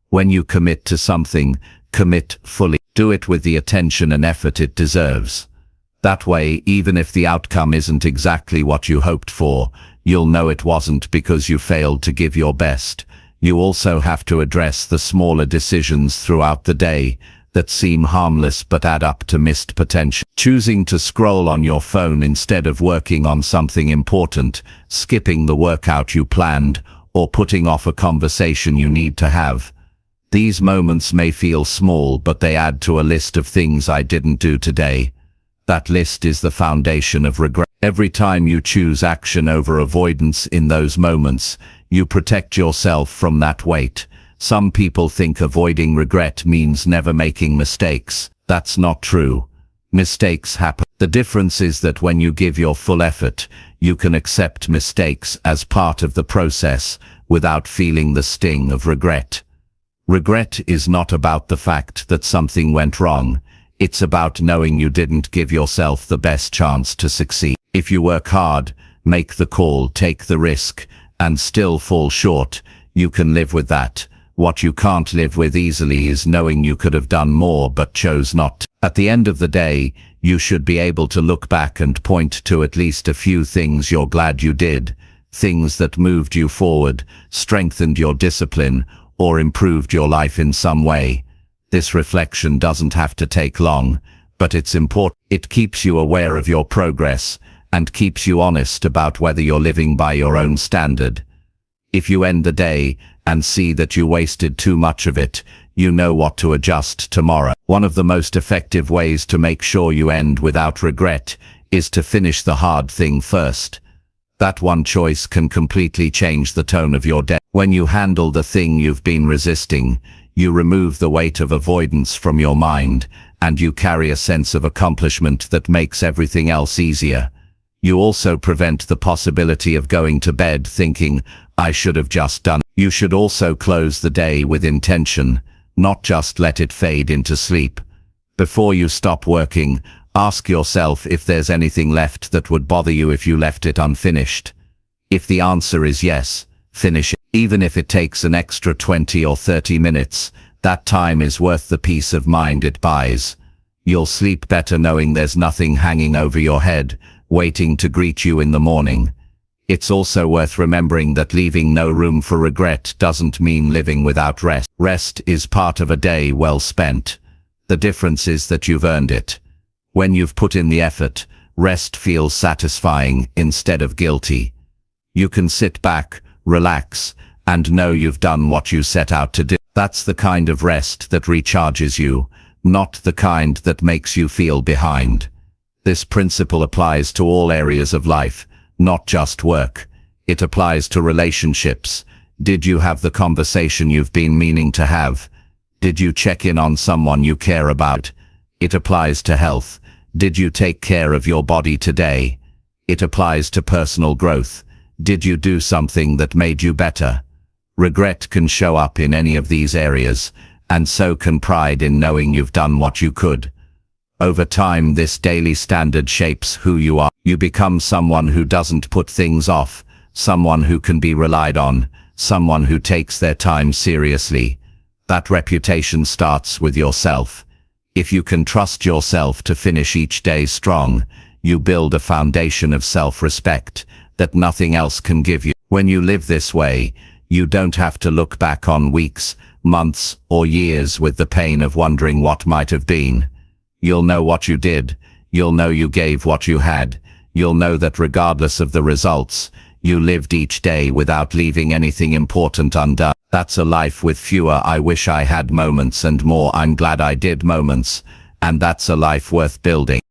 When you commit to something, commit fully. Do it with the attention and effort it deserves. That way, even if the outcome isn't exactly what you hoped for, you'll know it wasn't because you failed to give your best. You also have to address the smaller decisions throughout the day that seem harmless but add up to missed potential. Choosing to scroll on your phone instead of working on something important, skipping the workout you planned, or putting off a conversation you need to have. These moments may feel small, but they add to a list of things I didn't do today. That list is the foundation of regret. Every time you choose action over avoidance in those moments, you protect yourself from that weight. Some people think avoiding regret means never making mistakes. That's not true. Mistakes happen. The difference is that when you give your full effort, you can accept mistakes as part of the process without feeling the sting of regret. Regret is not about the fact that something went wrong. It's about knowing you didn't give yourself the best chance to succeed. If you work hard, make the call, take the risk, and still fall short, you can live with that. What you can't live with easily is knowing you could have done more but chose not to. At the end of the day, you should be able to look back and point to at least a few things you're glad you did, things that moved you forward, strengthened your discipline, or improved your life in some way. This reflection doesn't have to take long, but it's important. It keeps you aware of your progress and keeps you honest about whether you're living by your own standard. If you end the day and see that you wasted too much of it, you know what to adjust tomorrow. One of the most effective ways to make sure you end without regret is to finish the hard thing first. That one choice can completely change the tone of your day. When you handle the thing you've been resisting, you remove the weight of avoidance from your mind, and you carry a sense of accomplishment that makes everything else easier. You also prevent the possibility of going to bed thinking, "I should have just done." You should also close the day with intention, not just let it fade into sleep. Before you stop working, ask yourself if there's anything left that would bother you if you left it unfinished. If the answer is yes, finish it. Even if it takes an extra 20 or 30 minutes, that time is worth the peace of mind it buys. You'll sleep better knowing there's nothing hanging over your head, waiting to greet you in the morning. It's also worth remembering that leaving no room for regret doesn't mean living without rest. Rest is part of a day well spent. The difference is that you've earned it. When you've put in the effort, rest feels satisfying instead of guilty. You can sit back, relax, and know you've done what you set out to do. That's the kind of rest that recharges you, not the kind that makes you feel behind. This principle applies to all areas of life, not just work. It applies to relationships. Did you have the conversation you've been meaning to have? Did you check in on someone you care about? It applies to health. Did you take care of your body today? It applies to personal growth. Did you do something that made you better? Regret can show up in any of these areas, and so can pride in knowing you've done what you could. Over time, this daily standard shapes who you are. You become someone who doesn't put things off, someone who can be relied on, someone who takes their time seriously. That reputation starts with yourself. If you can trust yourself to finish each day strong, you build a foundation of self-respect that nothing else can give you. When you live this way, you don't have to look back on weeks, months, or years with the pain of wondering what might have been. You'll know what you did. You'll know you gave what you had. You'll know that regardless of the results, you lived each day without leaving anything important undone. That's a life with fewer "I wish I had" moments and more "I'm glad I did" moments, and that's a life worth building.